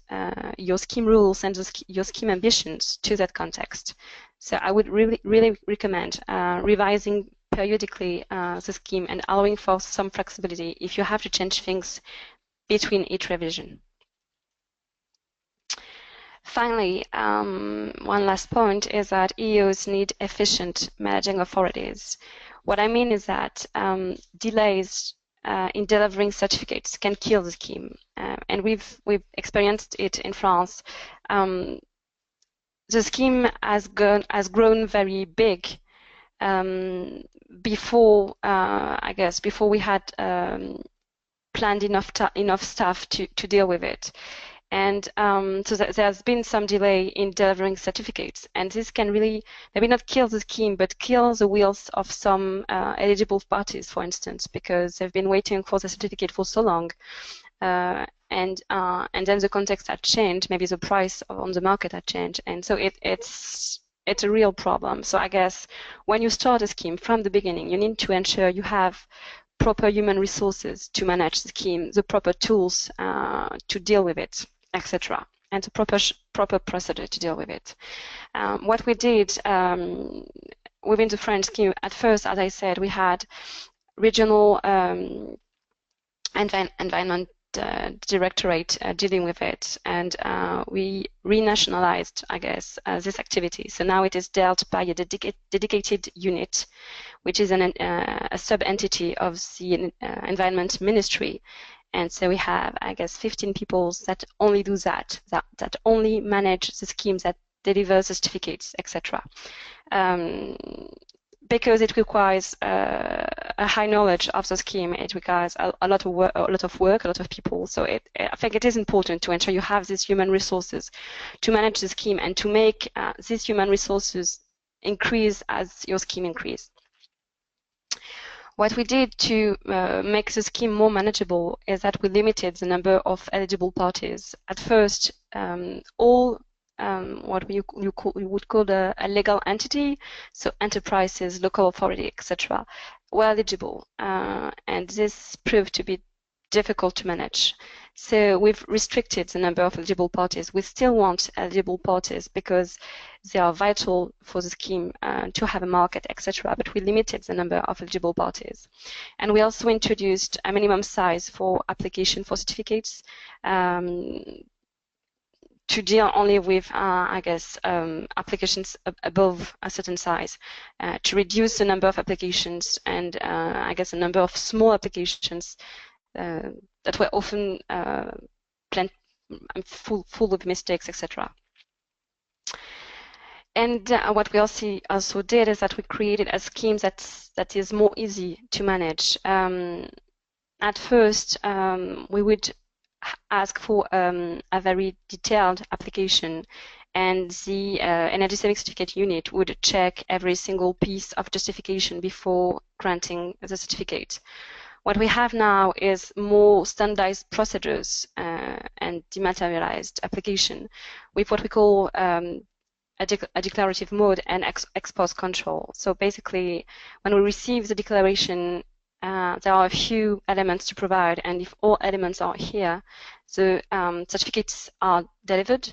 your scheme rules and your scheme ambitions to that context. So I would really recommend revising periodically the scheme and allowing for some flexibility if you have to change things between each revision. Finally, one last point is that EEOs need efficient managing authorities. What I mean is that delays in delivering certificates can kill the scheme, and we've experienced it in France. The scheme has grown very big before, I guess, before we had planned enough staff to deal with it. And so there's been some delay in delivering certificates, and this can really maybe not kill the scheme, but kill the wheels of some eligible parties, for instance, because they've been waiting for the certificate for so long, and then the context had changed, maybe the price on the market had changed, and so it's a real problem. So I guess when you start a scheme from the beginning, you need to ensure you have proper human resources to manage the scheme, the proper tools to deal with it, etc., and the proper procedure to deal with it. What we did within the French scheme, at first, as I said, we had regional environment directorate dealing with it, and we renationalized, I guess, this activity. So now it is dealt by a dedicated unit, which is a sub-entity of the Environment Ministry. And so we have, I guess, 15 people that only do that only manage the schemes, that deliver the certificates, etc. Because it requires a high knowledge of the scheme, it requires a lot of work, a lot of people. So I think it is important to ensure you have these human resources to manage the scheme, and to make these human resources increase as your scheme increases. What we did to make the scheme more manageable is that we limited the number of eligible parties. At first, all what you would call a legal entity, so enterprises, local authority, etc., were eligible, and this proved to be difficult to manage. So we've restricted the number of eligible parties. We still want eligible parties because they are vital for the scheme to have a market, etc., but we limited the number of eligible parties. And we also introduced a minimum size for application for certificates, to deal only with, I guess, applications above a certain size, to reduce the number of applications and, I guess, the number of small applications that were often full of mistakes, etc. And what we also did is that we created a scheme that is more easy to manage. At first, we would ask for a very detailed application, and the energy saving certificate unit would check every single piece of justification before granting the certificate. What we have now is more standardized procedures and dematerialized application with what we call a declarative mode and ex post control. So basically, when we receive the declaration, there are a few elements to provide, and if all elements are here, the certificates are delivered,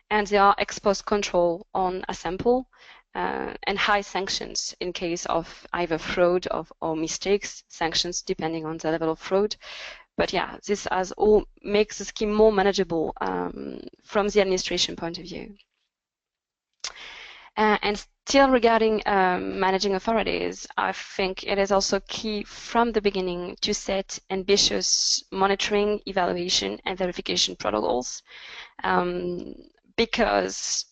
and there are ex post control on a sample, and high sanctions in case of either fraud or mistakes, sanctions depending on the level of fraud. But yeah, this has all makes the scheme more manageable from the administration point of view. And still regarding managing authorities, I think it is also key from the beginning to set ambitious monitoring, evaluation, and verification protocols, because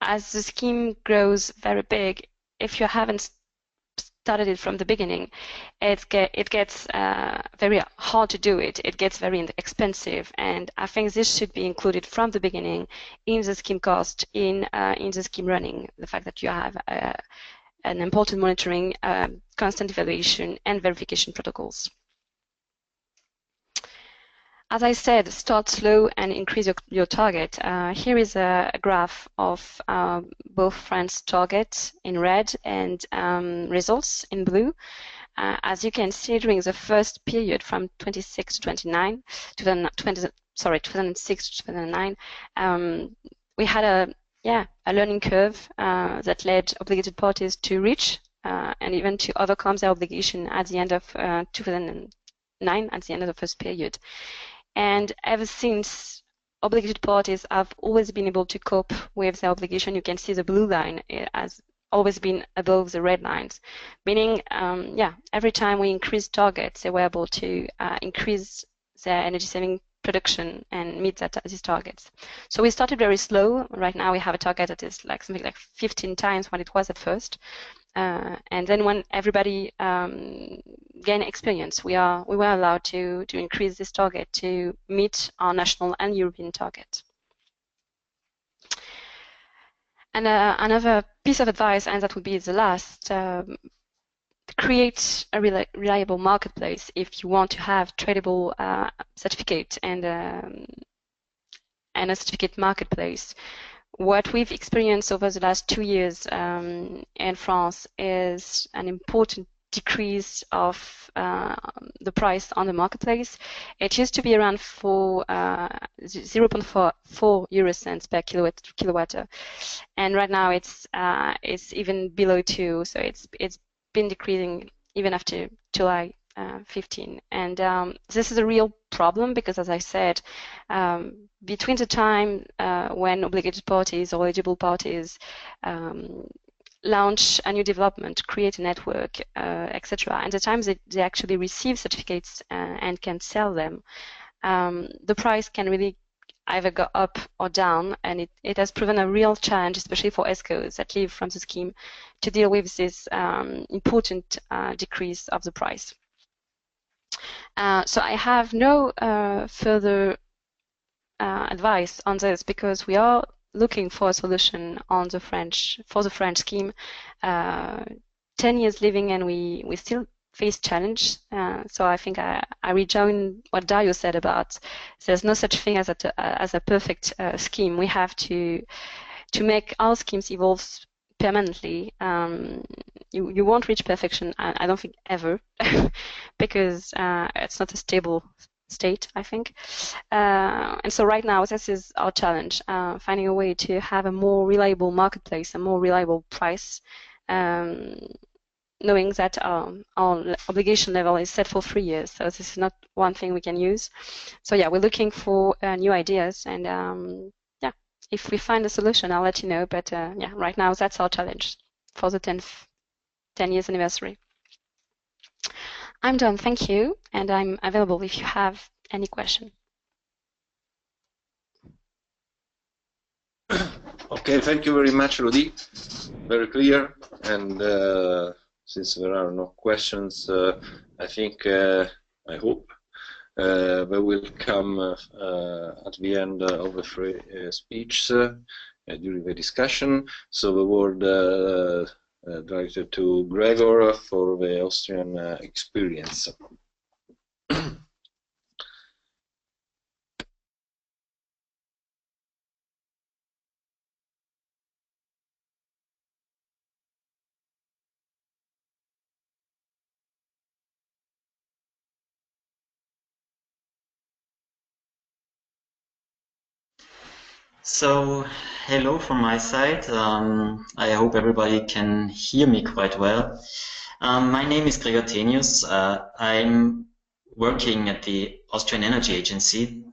as the scheme grows very big, if you haven't started it from the beginning, it gets very hard to do it. It gets very expensive, and I think this should be included from the beginning in the scheme cost, in the scheme running. The fact that you have an important monitoring, constant evaluation, and verification protocols. As I said, start slow and increase your target. Here is a graph of both France target in red and results in blue. As you can see, during the first period from 2006 to 2006 to 2009, we had a learning curve that led obligated parties to reach and even to overcome their obligation at the end of 2009, at the end of the first period. And ever since, obligated parties have always been able to cope with their obligation. You can see the blue line has always been above the red lines, meaning, every time we increased targets, they were able to increase their energy saving production and meet these targets. So we started very slow. Right now we have a target that is like something like 15 times what it was at first. And then when everybody gained experience, we were allowed to increase this target to meet our national and European target. And another piece of advice, and that would be the last, create a reliable marketplace if you want to have tradable certificate and a certificate marketplace. What we've experienced over the last 2 years in France is an important decrease of the price on the marketplace. It used to be around 0.4 euro cents per kilowatt, and right now it's even below 2. So it's been decreasing even after July 15. And this is a real problem because, as I said, between the time when obligated parties or eligible parties launch a new development, create a network, etc., and the time they actually receive certificates and can sell them, the price can really either go up or down, and it has proven a real challenge, especially for ESCOs that live from the scheme, to deal with this important decrease of the price. So I have no further advice on this because we are looking for a solution on the French scheme. 10 years living and we still face challenge. So I think I rejoin what Dario said about there's no such thing as a perfect scheme. We have to make our schemes evolve permanently. You won't reach perfection, I don't think, ever, because it's not a stable state, I think. And so right now, this is our challenge, finding a way to have a more reliable marketplace, a more reliable price, knowing that our obligation level is set for 3 years. So this is not one thing we can use. So yeah, we're looking for new ideas, and if we find a solution, I'll let you know. But yeah, right now that's our challenge for the 10 years anniversary. I'm done, thank you, and I'm available if you have any question. Okay, thank you very much, Rodi. Very clear, and since there are no questions, I think, I hope, they will come at the end of the three speeches during the discussion. So the word directed to Gregor for the Austrian experience. So, hello from my side. I hope everybody can hear me quite well. My name is Gregor Tenius. I'm working at the Austrian Energy Agency,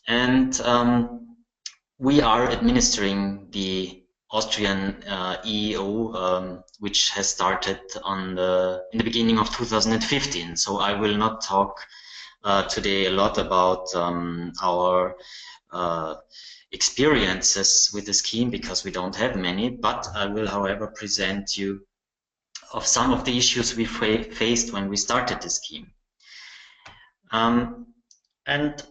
and we are administering the Austrian EEO, which has started in the beginning of 2015. So I will not talk today a lot about our experiences with the scheme, because we don't have many, but I will, however, present you of some of the issues we faced when we started the scheme. And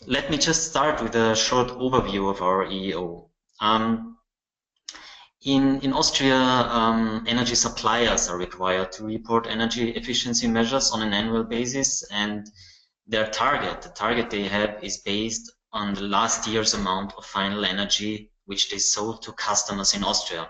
let me just start with a short overview of our EEO. In Austria, energy suppliers are required to report energy efficiency measures on an annual basis, and the target they have is based on the last year's amount of final energy which they sold to customers in Austria.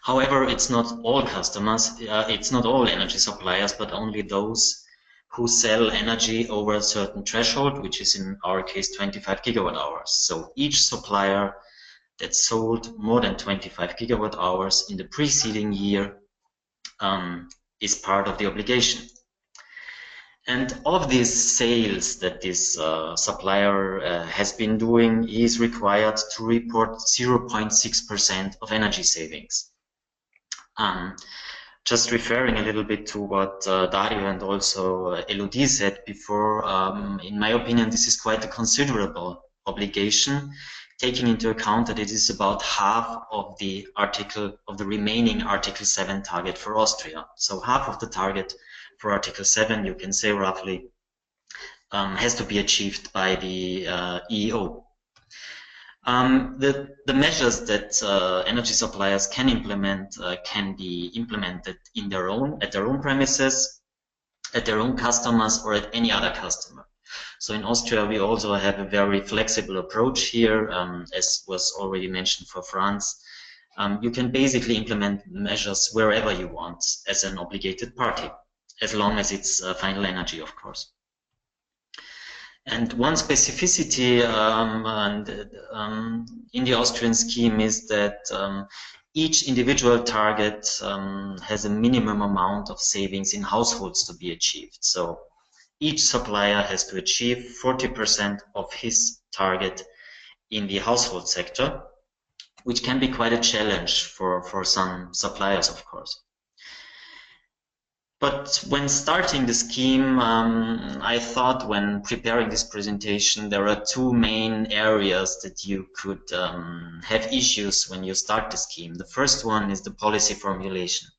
However, it's not all customers, it's not all energy suppliers, but only those who sell energy over a certain threshold, which is in our case 25 gigawatt hours. So each supplier that sold more than 25 gigawatt hours in the preceding year is part of the obligation. And of these sales that this supplier has been doing, he is required to report 0.6% of energy savings. Just referring a little bit to what Dario and also Elodie said before, in my opinion, this is quite a considerable obligation, taking into account that it is about half of the remaining Article 7 target for Austria. So half of the target for Article 7, you can say roughly, has to be achieved by the EEO. The measures that energy suppliers can implement can be implemented at their own premises, at their own customers, or at any other customer. So in Austria, we also have a very flexible approach here, as was already mentioned for France. You can basically implement measures wherever you want as an obligated party, as long as it's final energy, of course. And one specificity in the Austrian scheme is that each individual target has a minimum amount of savings in households to be achieved. So each supplier has to achieve 40% of his target in the household sector, which can be quite a challenge for some suppliers, of course. But when starting the scheme, I thought when preparing this presentation, there are two main areas that you could have issues when you start the scheme. The first one is the policy formulation.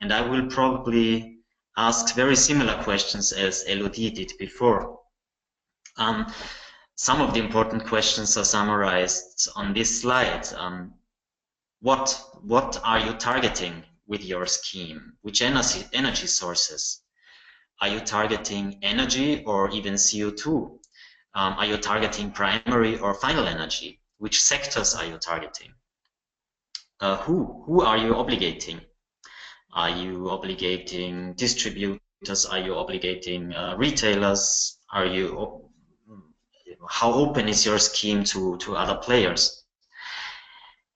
And I will probably ask very similar questions as Elodie did before. Some of the important questions are summarized on this slide. What are you targeting with your scheme? Which energy sources? Are you targeting energy or even CO2? Are you targeting primary or final energy? Which sectors are you targeting? Who are you obligating? Are you obligating distributors? Are you obligating retailers? How open is your scheme to other players?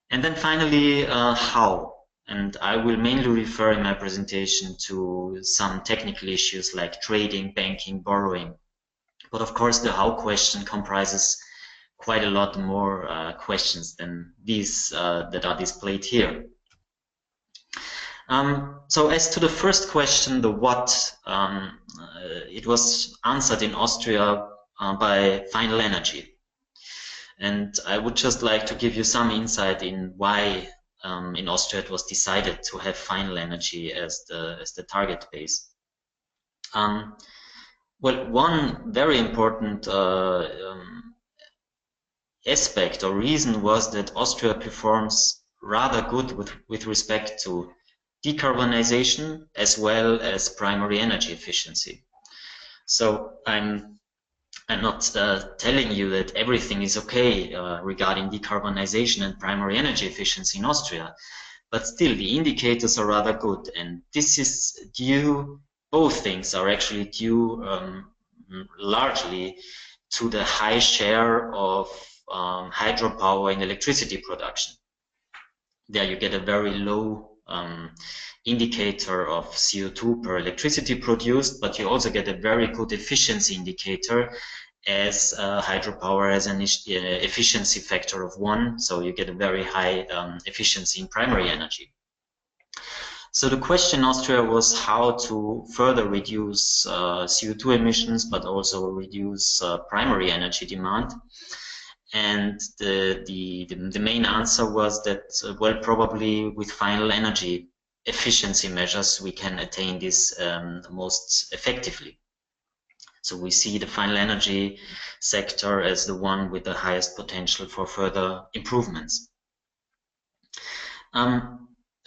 And then finally, how? And I will mainly refer in my presentation to some technical issues like trading, banking, borrowing. But of course, the how question comprises quite a lot more questions than these that are displayed here. So as to the first question, the what, it was answered in Austria by final energy. And I would just like to give you some insight in why in Austria it was decided to have final energy as the target base. Well, one very important aspect or reason was that Austria performs rather good with respect to decarbonization as well as primary energy efficiency. So I'm not telling you that everything is okay regarding decarbonization and primary energy efficiency in Austria, but still the indicators are rather good, and this is due, both things are actually due largely to the high share of hydropower in electricity production. There you get a very low indicator of CO2 per electricity produced, but you also get a very good efficiency indicator, as hydropower has an efficiency factor of 1, so you get a very high efficiency in primary energy. So the question in Austria was how to further reduce CO2 emissions, but also reduce primary energy demand. And the main answer was that, well, probably with final energy efficiency measures, we can attain this most effectively. So we see the final energy sector as the one with the highest potential for further improvements.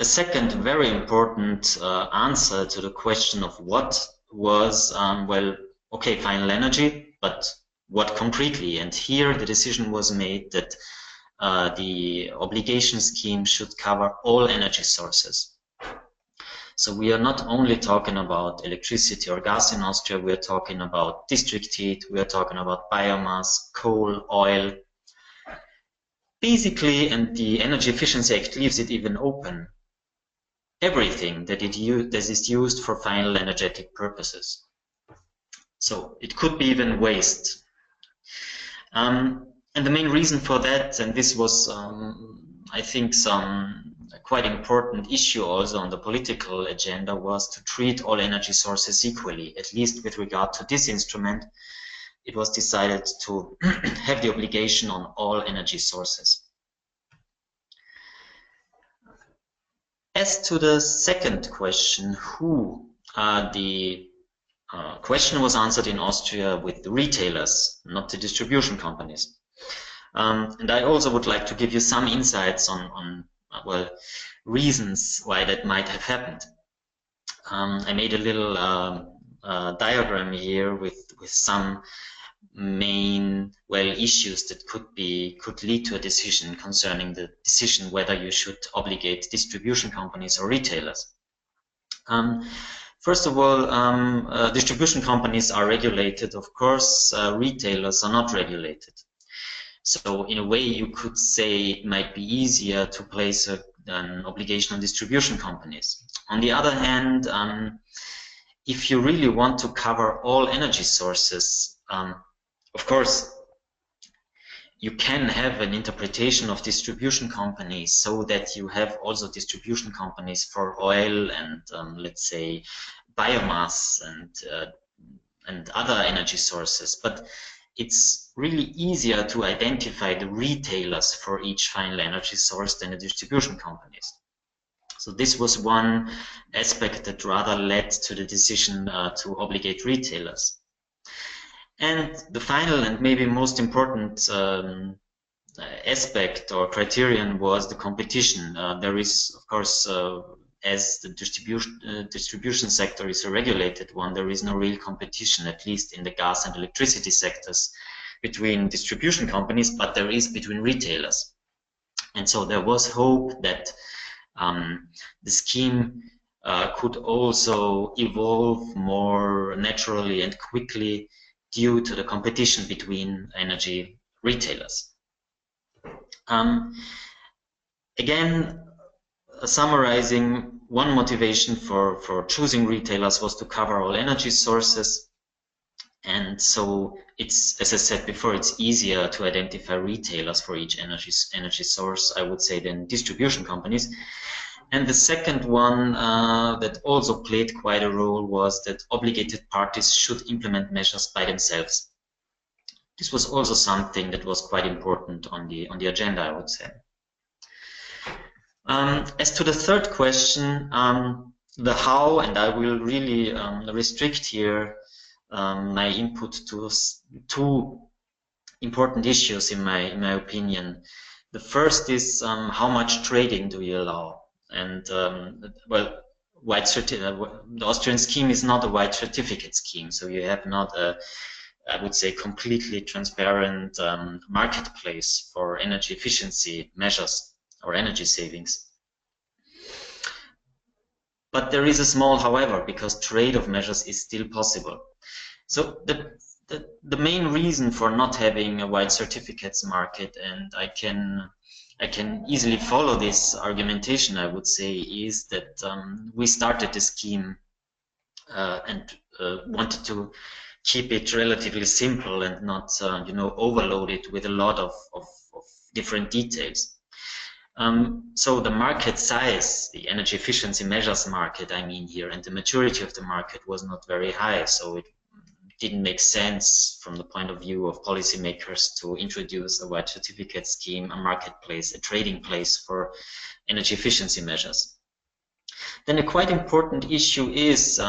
A second very important answer to the question of what was, well, okay, final energy, but what concretely? And here the decision was made that the obligation scheme should cover all energy sources. So we are not only talking about electricity or gas in Austria, we are talking about district heat, we are talking about biomass, coal, oil. Basically, and the Energy Efficiency Act leaves it even open, everything that is used for final energetic purposes. So it could be even waste. And the main reason for that, and this was, I think, some quite important issue also on the political agenda, was to treat all energy sources equally. At least with regard to this instrument, it was decided to have the obligation on all energy sources. As to the second question, who, the question was answered in Austria with the retailers, not the distribution companies. And I also would like to give you some insights on well, reasons why that might have happened. I made a little diagram here with some main, well, issues that could lead to a decision concerning the decision whether you should obligate distribution companies or retailers. First of all, distribution companies are regulated, of course, retailers are not regulated. So in a way you could say it might be easier to place an obligation on distribution companies. On the other hand, if you really want to cover all energy sources, of course, you can have an interpretation of distribution companies so that you have also distribution companies for oil and let's say biomass and other energy sources. But it's really easier to identify the retailers for each final energy source than the distribution companies. So this was one aspect that rather led to the decision to obligate retailers. And the final and maybe most important aspect or criterion was the competition. There is, of course, as the distribution sector is a regulated one, there is no real competition, at least in the gas and electricity sectors, between distribution companies, but there is between retailers. And so there was hope that the scheme could also evolve more naturally and quickly due to the competition between energy retailers. Again, summarizing, one motivation for choosing retailers was to cover all energy sources. And so it's, as I said before, it's easier to identify retailers for each energy source, I would say, than distribution companies. And the second one that also played quite a role was that obligated parties should implement measures by themselves. This was also something that was quite important on the agenda, I would say. As to the third question, the how, and I will really restrict here my input to two important issues in my opinion. The first is how much trading do you allow? And well, the Austrian scheme is not a white certificate scheme, so you have not a, I would say, completely transparent marketplace for energy efficiency measures or energy savings. But there is a small however, because trade of measures is still possible. So the main reason for not having a white certificates market, and I can I can easily follow this argumentation, I would say, is that we started the scheme and wanted to keep it relatively simple and not, you know, overload it with a lot of different details. So the market size, the energy efficiency measures market, I mean here, and the maturity of the market was not very high, so it didn't make sense from the point of view of policymakers to introduce a white certificate scheme, a marketplace, a trading place for energy efficiency measures. Then a quite important issue is,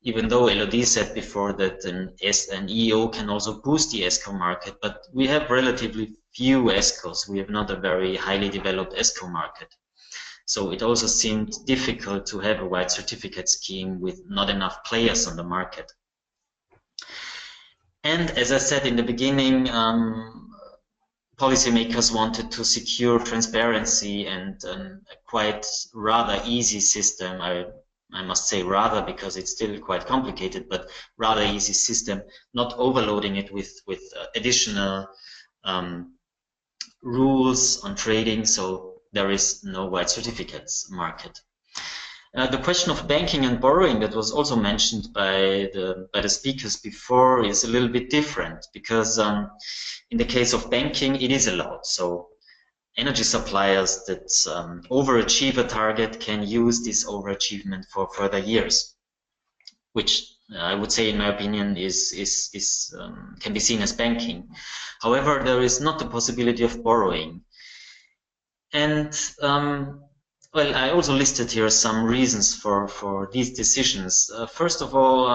even though Elodie said before that an EEO can also boost the ESCO market, but we have relatively few ESCOs. We have not a very highly developed ESCO market. So it also seemed difficult to have a white certificate scheme with not enough players on the market. And as I said in the beginning, policymakers wanted to secure transparency and a quite rather easy system. I must say rather, because it's still quite complicated, but rather easy system, not overloading it with additional rules on trading, so there is no white certificates market. The question of banking and borrowing that was also mentioned by the speakers before is a little bit different, because in the case of banking it is allowed. So energy suppliers that overachieve a target can use this overachievement for further years, which I would say, in my opinion, can be seen as banking. However, there is not the possibility of borrowing. And well, I also listed here some reasons for these decisions. First of all,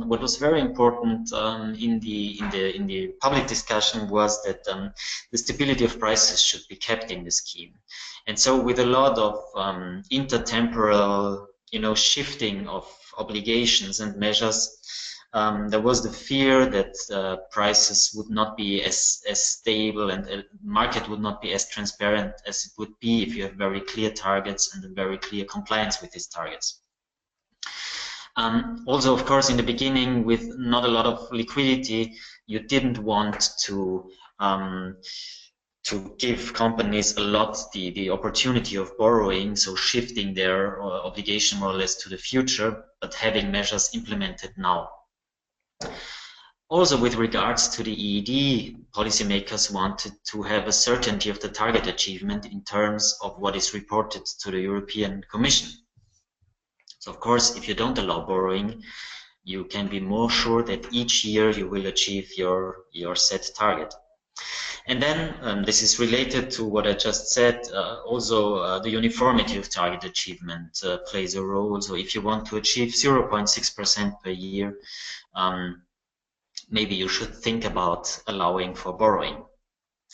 what was very important in the public discussion was that the stability of prices should be kept in the scheme. And so, with a lot of intertemporal, you know, shifting of obligations and measures, there was the fear that prices would not be as stable and the market would not be as transparent as it would be if you have very clear targets and a very clear compliance with these targets. Also, of course, in the beginning, with not a lot of liquidity, you didn't want to give companies a lot the opportunity of borrowing, so shifting their obligation more or less to the future, but having measures implemented now. Also, with regards to the EED, policymakers wanted to have a certainty of the target achievement in terms of what is reported to the European Commission. So, of course, if you don't allow borrowing, you can be more sure that each year you will achieve your set target. And then, this is related to what I just said, also the uniformity of target achievement plays a role. So if you want to achieve 0.6% per year, maybe you should think about allowing for borrowing,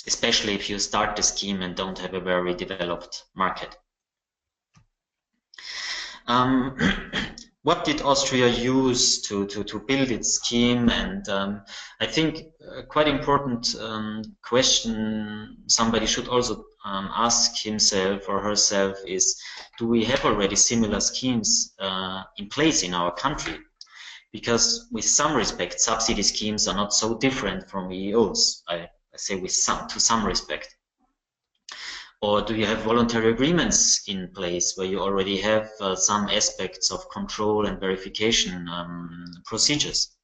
especially if you start the scheme and don't have a very developed market. What did Austria use to build its scheme? And I think a quite important question somebody should also ask himself or herself is, do we have already similar schemes in place in our country? Because with some respect, subsidy schemes are not so different from EEOs. I say with to some respect. Or do you have voluntary agreements in place where you already have some aspects of control and verification procedures?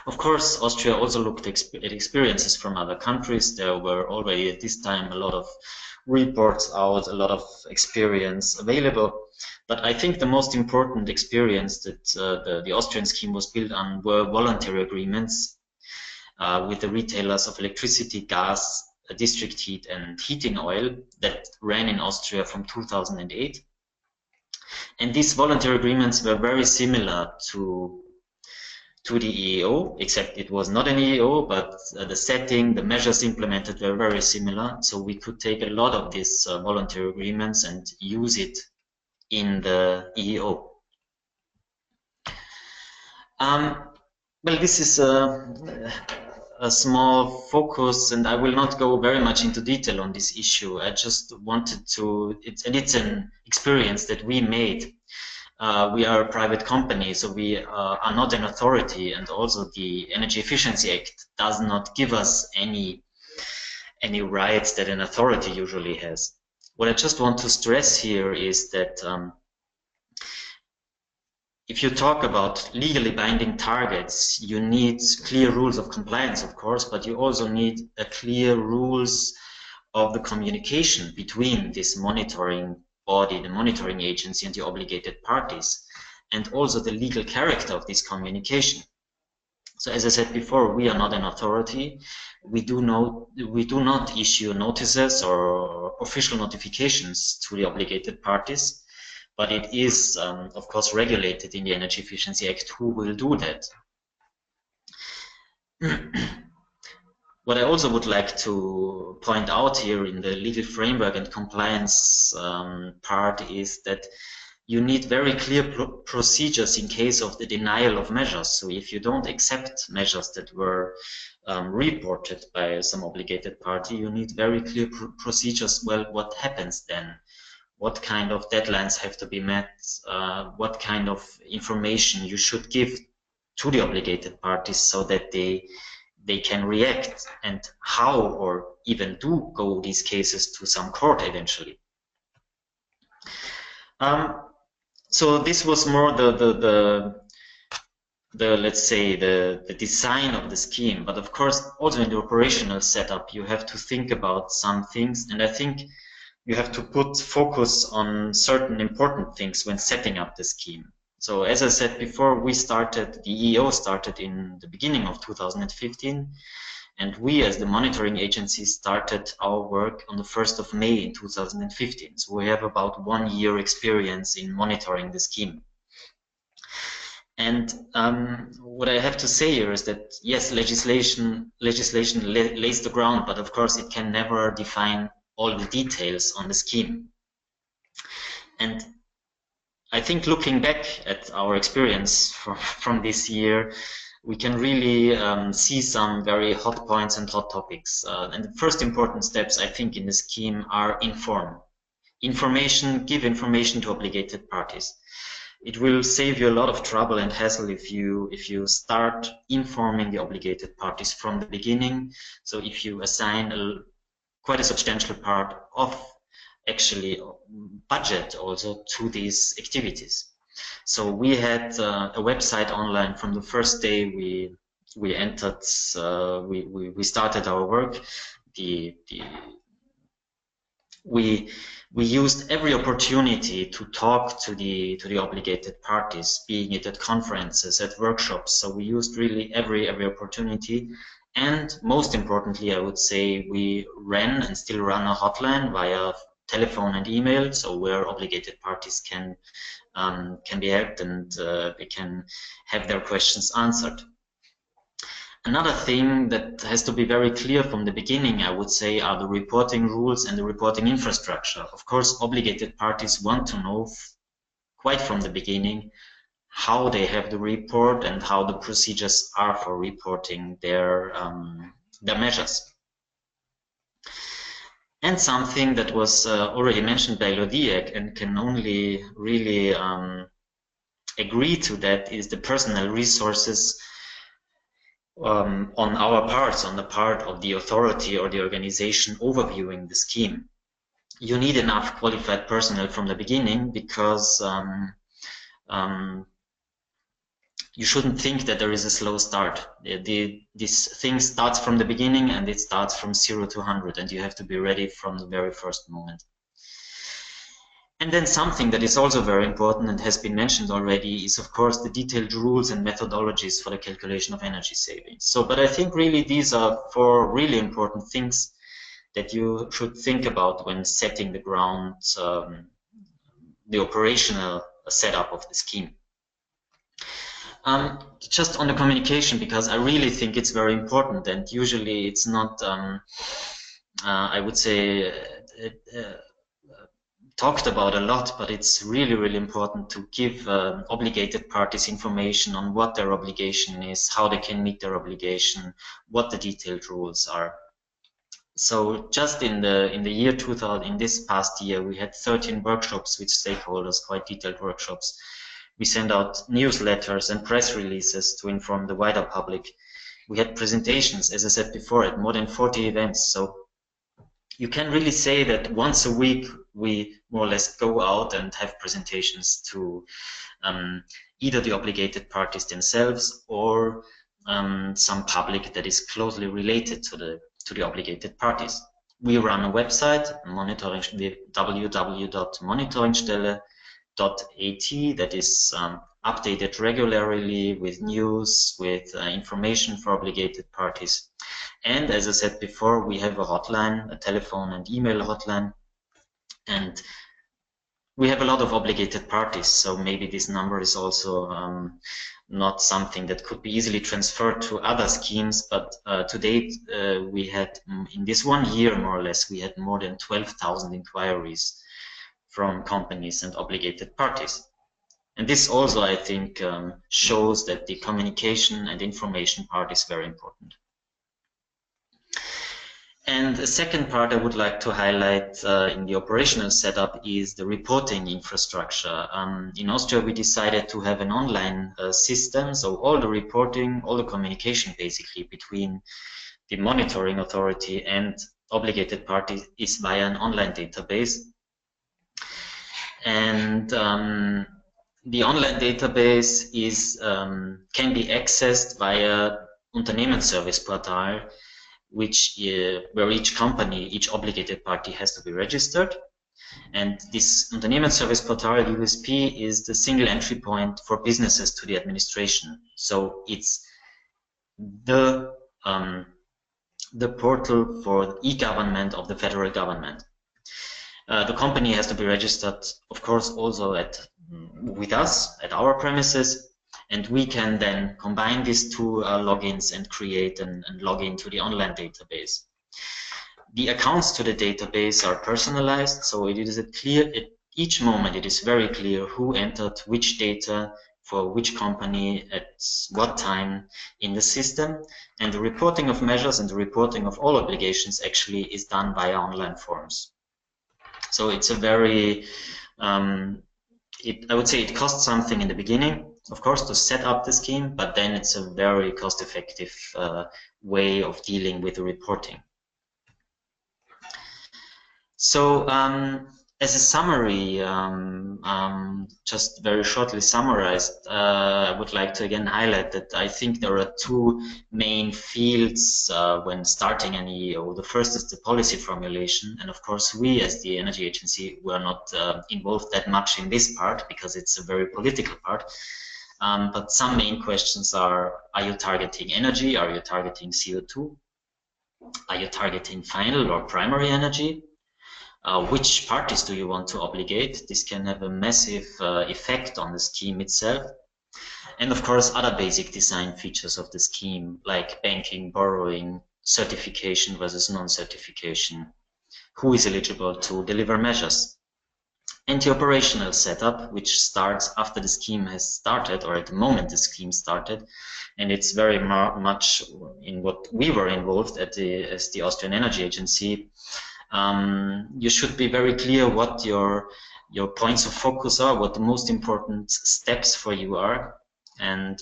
Of course, Austria also looked at experiences from other countries. There were already at this time a lot of reports out, a lot of experience available. But I think the most important experience that the Austrian scheme was built on were voluntary agreements with the retailers of electricity, gas, district heat and heating oil that ran in Austria from 2008. And these voluntary agreements were very similar to the EEO, except it was not an EEO, but the setting, the measures implemented were very similar. So we could take a lot of these voluntary agreements and use it in the EEO. Well, this is a small focus, and I will not go very much into detail on this issue. I just wanted to, it's an experience that we made. We are a private company, so we are not an authority, and also the Energy Efficiency Act does not give us any any rights that an authority usually has. What I just want to stress here is that if you talk about legally binding targets, you need clear rules of compliance, of course, but you also need a clear rules of the communication between this monitoring body, the monitoring agency, and the obligated parties, and also the legal character of this communication. So as I said before, we are not an authority. We do not issue notices or official notifications to the obligated parties, but it is, of course, regulated in the Energy Efficiency Act who will do that. What I also would like to point out here in the legal framework and compliance part is that you need very clear procedures in case of the denial of measures. So if you don't accept measures that were reported by some obligated party, you need very clear procedures. Well, what happens then? What kind of deadlines have to be met? What kind of information you should give to the obligated parties so that they can react, and how or even do go these cases to some court eventually. So this was more the let's say the design of the scheme, but of course also in the operational setup you have to think about some things, and I think you have to put focus on certain important things when setting up the scheme. So as I said before, the EEO started in the beginning of 2015, and we as the monitoring agency started our work on the 1st of May in 2015. So we have about 1 year experience in monitoring the scheme. And what I have to say here is that yes, legislation lays the ground, but of course it can never define all the details on the scheme. And I think looking back at our experience from this year, we can really see some very hot points and hot topics. And the first important steps, I think, in the scheme are give information to obligated parties. It will save you a lot of trouble and hassle if you start informing the obligated parties from the beginning. So if you assign quite a substantial part of actually budget also to these activities. So we had a website online from the first day we entered. We started our work. We used every opportunity to talk to the obligated parties, being it at conferences, at workshops. So we used really every opportunity. And most importantly, I would say we ran and still run a hotline via telephone and email, so where obligated parties can be helped and they can have their questions answered. Another thing that has to be very clear from the beginning, I would say, are the reporting rules and the reporting infrastructure. Of course, obligated parties want to know quite from the beginning how they have to report and how the procedures are for reporting their measures. And something that was already mentioned by Lodiek and can only really agree to that is the personal resources on our parts, on the part of the authority or the organization overviewing the scheme. You need enough qualified personnel from the beginning because you shouldn't think that there is a slow start. This thing starts from the beginning and it starts from 0 to 100, and you have to be ready from the very first moment. And then something that is also very important and has been mentioned already is, of course, the detailed rules and methodologies for the calculation of energy savings. So, but I think really these are 4 really important things that you should think about when setting the ground, the operational setup of the scheme. Just on the communication, because I really think it's very important, and usually it's not, I would say, talked about a lot, but it's really, really important to give obligated parties information on what their obligation is, how they can meet their obligation, what the detailed rules are. So just in the year 2000, in this past year, we had 13 workshops with stakeholders, quite detailed workshops. We sent out newsletters and press releases to inform the wider public. We had presentations, as I said before, at more than 40 events. So you can really say that once a week we more or less go out and have presentations to either the obligated parties themselves or some public that is closely related to the obligated parties. We run a website, www.monitoringstelle.at, that is updated regularly with news, with information for obligated parties. And as I said before, we have a hotline, a telephone and email hotline, and we have a lot of obligated parties, so maybe this number is also not something that could be easily transferred to other schemes, but to date we had, in this 1 year more or less, we had more than 12,000 inquiries from companies and obligated parties. And this also, I think, shows that the communication and information part is very important. And the second part I would like to highlight in the operational setup is the reporting infrastructure. In Austria, we decided to have an online system, so all the reporting, all the communication basically between the monitoring authority and obligated parties is via an online database. And the online database is can be accessed via Unternehmensserviceportal, where each company, each obligated party has to be registered. And this Unternehmensserviceportal USP is the single entry point for businesses to the administration. So it's the portal for e-government of the federal government. The company has to be registered, of course, also with us at our premises. And we can then combine these two logins and create and log into the online database. The accounts to the database are personalized, so it is clear at each moment. It is very clear who entered which data for which company at what time in the system. And the reporting of measures and the reporting of all obligations actually is done via online forms. So it's a very, I would say it costs something in the beginning, of course, to set up the scheme, but then it's a very cost-effective way of dealing with the reporting. So, as a summary, just very shortly summarized, I would like to again highlight that I think there are two main fields when starting an EEO. The first is the policy formulation, and of course we as the Energy Agency were not involved that much in this part because it's a very political part. But some main questions are you targeting energy? Are you targeting CO2? Are you targeting final or primary energy? Which parties do you want to obligate? This can have a massive effect on the scheme itself. And of course, other basic design features of the scheme, like banking, borrowing, certification versus non-certification. Who is eligible to deliver measures? And the operational setup, which starts after the scheme has started, or at the moment the scheme started, and it's very much in what we were involved as the Austrian Energy Agency. You should be very clear what your points of focus are, what the most important steps for you are, and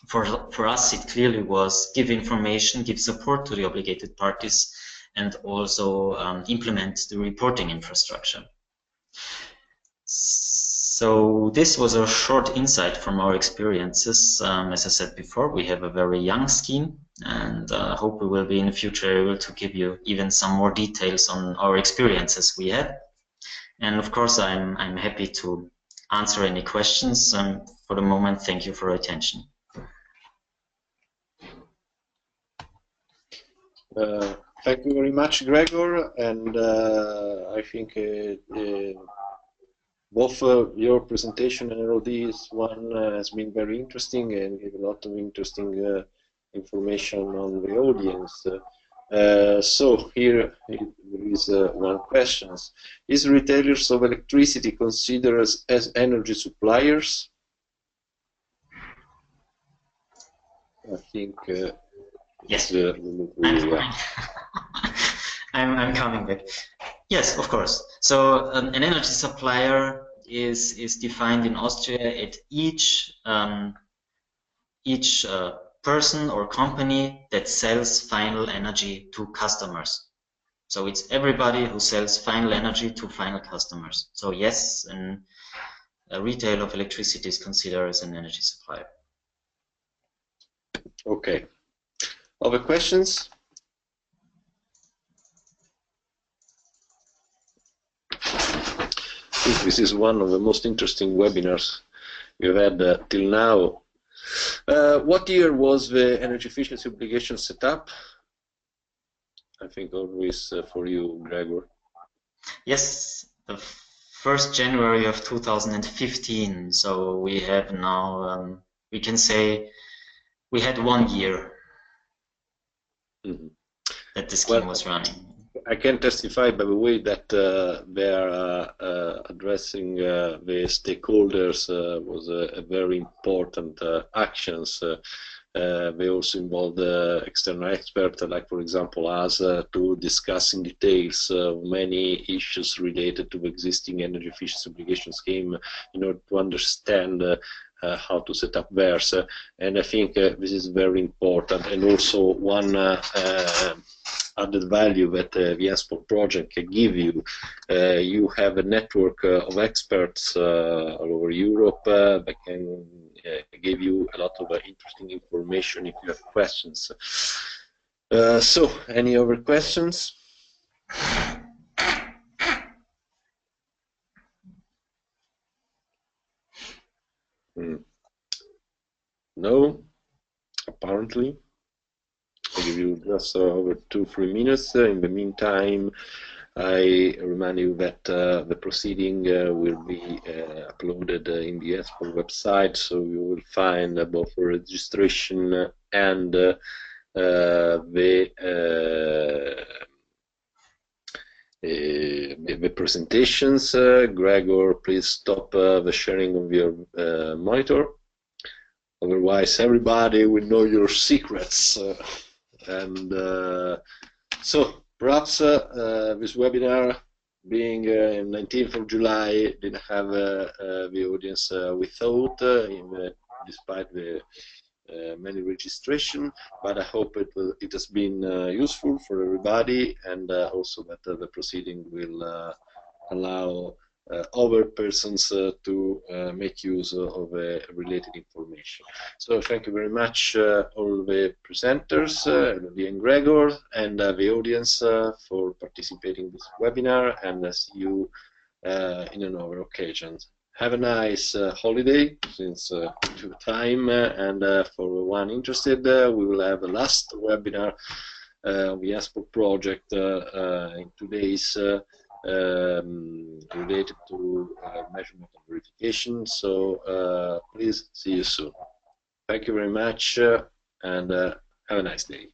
for us it clearly was give information, give support to the obligated parties, and also implement the reporting infrastructure. So this was a short insight from our experiences. As I said before, we have a very young scheme, and hope we will be in the future able to give you even some more details on our experiences we had. And of course, I'm happy to answer any questions. For the moment, thank you for your attention. Thank you very much, Gregor, and I think both your presentation and this one has been very interesting and gave a lot of interesting information on the audience. So here there is one question. Is retailers of electricity considered as energy suppliers? I think yes. Yeah. I'm coming back. Yes, of course. So an energy supplier is defined in Austria at each person or company that sells final energy to customers. So it's everybody who sells final energy to final customers. So yes, a retail of electricity is considered as an energy supplier. Okay. Other questions? I think this is one of the most interesting webinars we've had till now. What year was the energy efficiency obligation set up? I think always for you, Gregor. Yes, the 1st January of 2015. So we have now, we can say, we had 1 year that the scheme was running. I can testify, by the way, that they are addressing the stakeholders was a very important actions. They also involved external experts, like, for example, us, to discuss in details many issues related to the existing energy efficiency obligation scheme in order to understand how to set up theirs. And I think this is very important. And also one added value that the ENSPOL project can give you. You have a network of experts all over Europe that can give you a lot of interesting information if you have questions. So, any other questions? No, apparently. I'll give you just over 2-3 minutes. In the meantime, I remind you that the proceeding will be uploaded in the ENSPOL website, so you will find both the registration and the presentations. Gregor, please stop the sharing of your monitor. Otherwise, everybody will know your secrets. So perhaps this webinar, being 19th of July, didn't have the audience we thought, despite the many registration, but I hope it has been useful for everybody, and also that the proceeding will allow other persons to make use of related information. So thank you very much all the presenters, Elodie and Gregor, and the audience for participating in this webinar, and see you in another occasion. Have a nice holiday since time, and for one interested, we will have a last webinar on the ENSPOL project in 2 days related to measurement and verification. So please see you soon. Thank you very much, and have a nice day.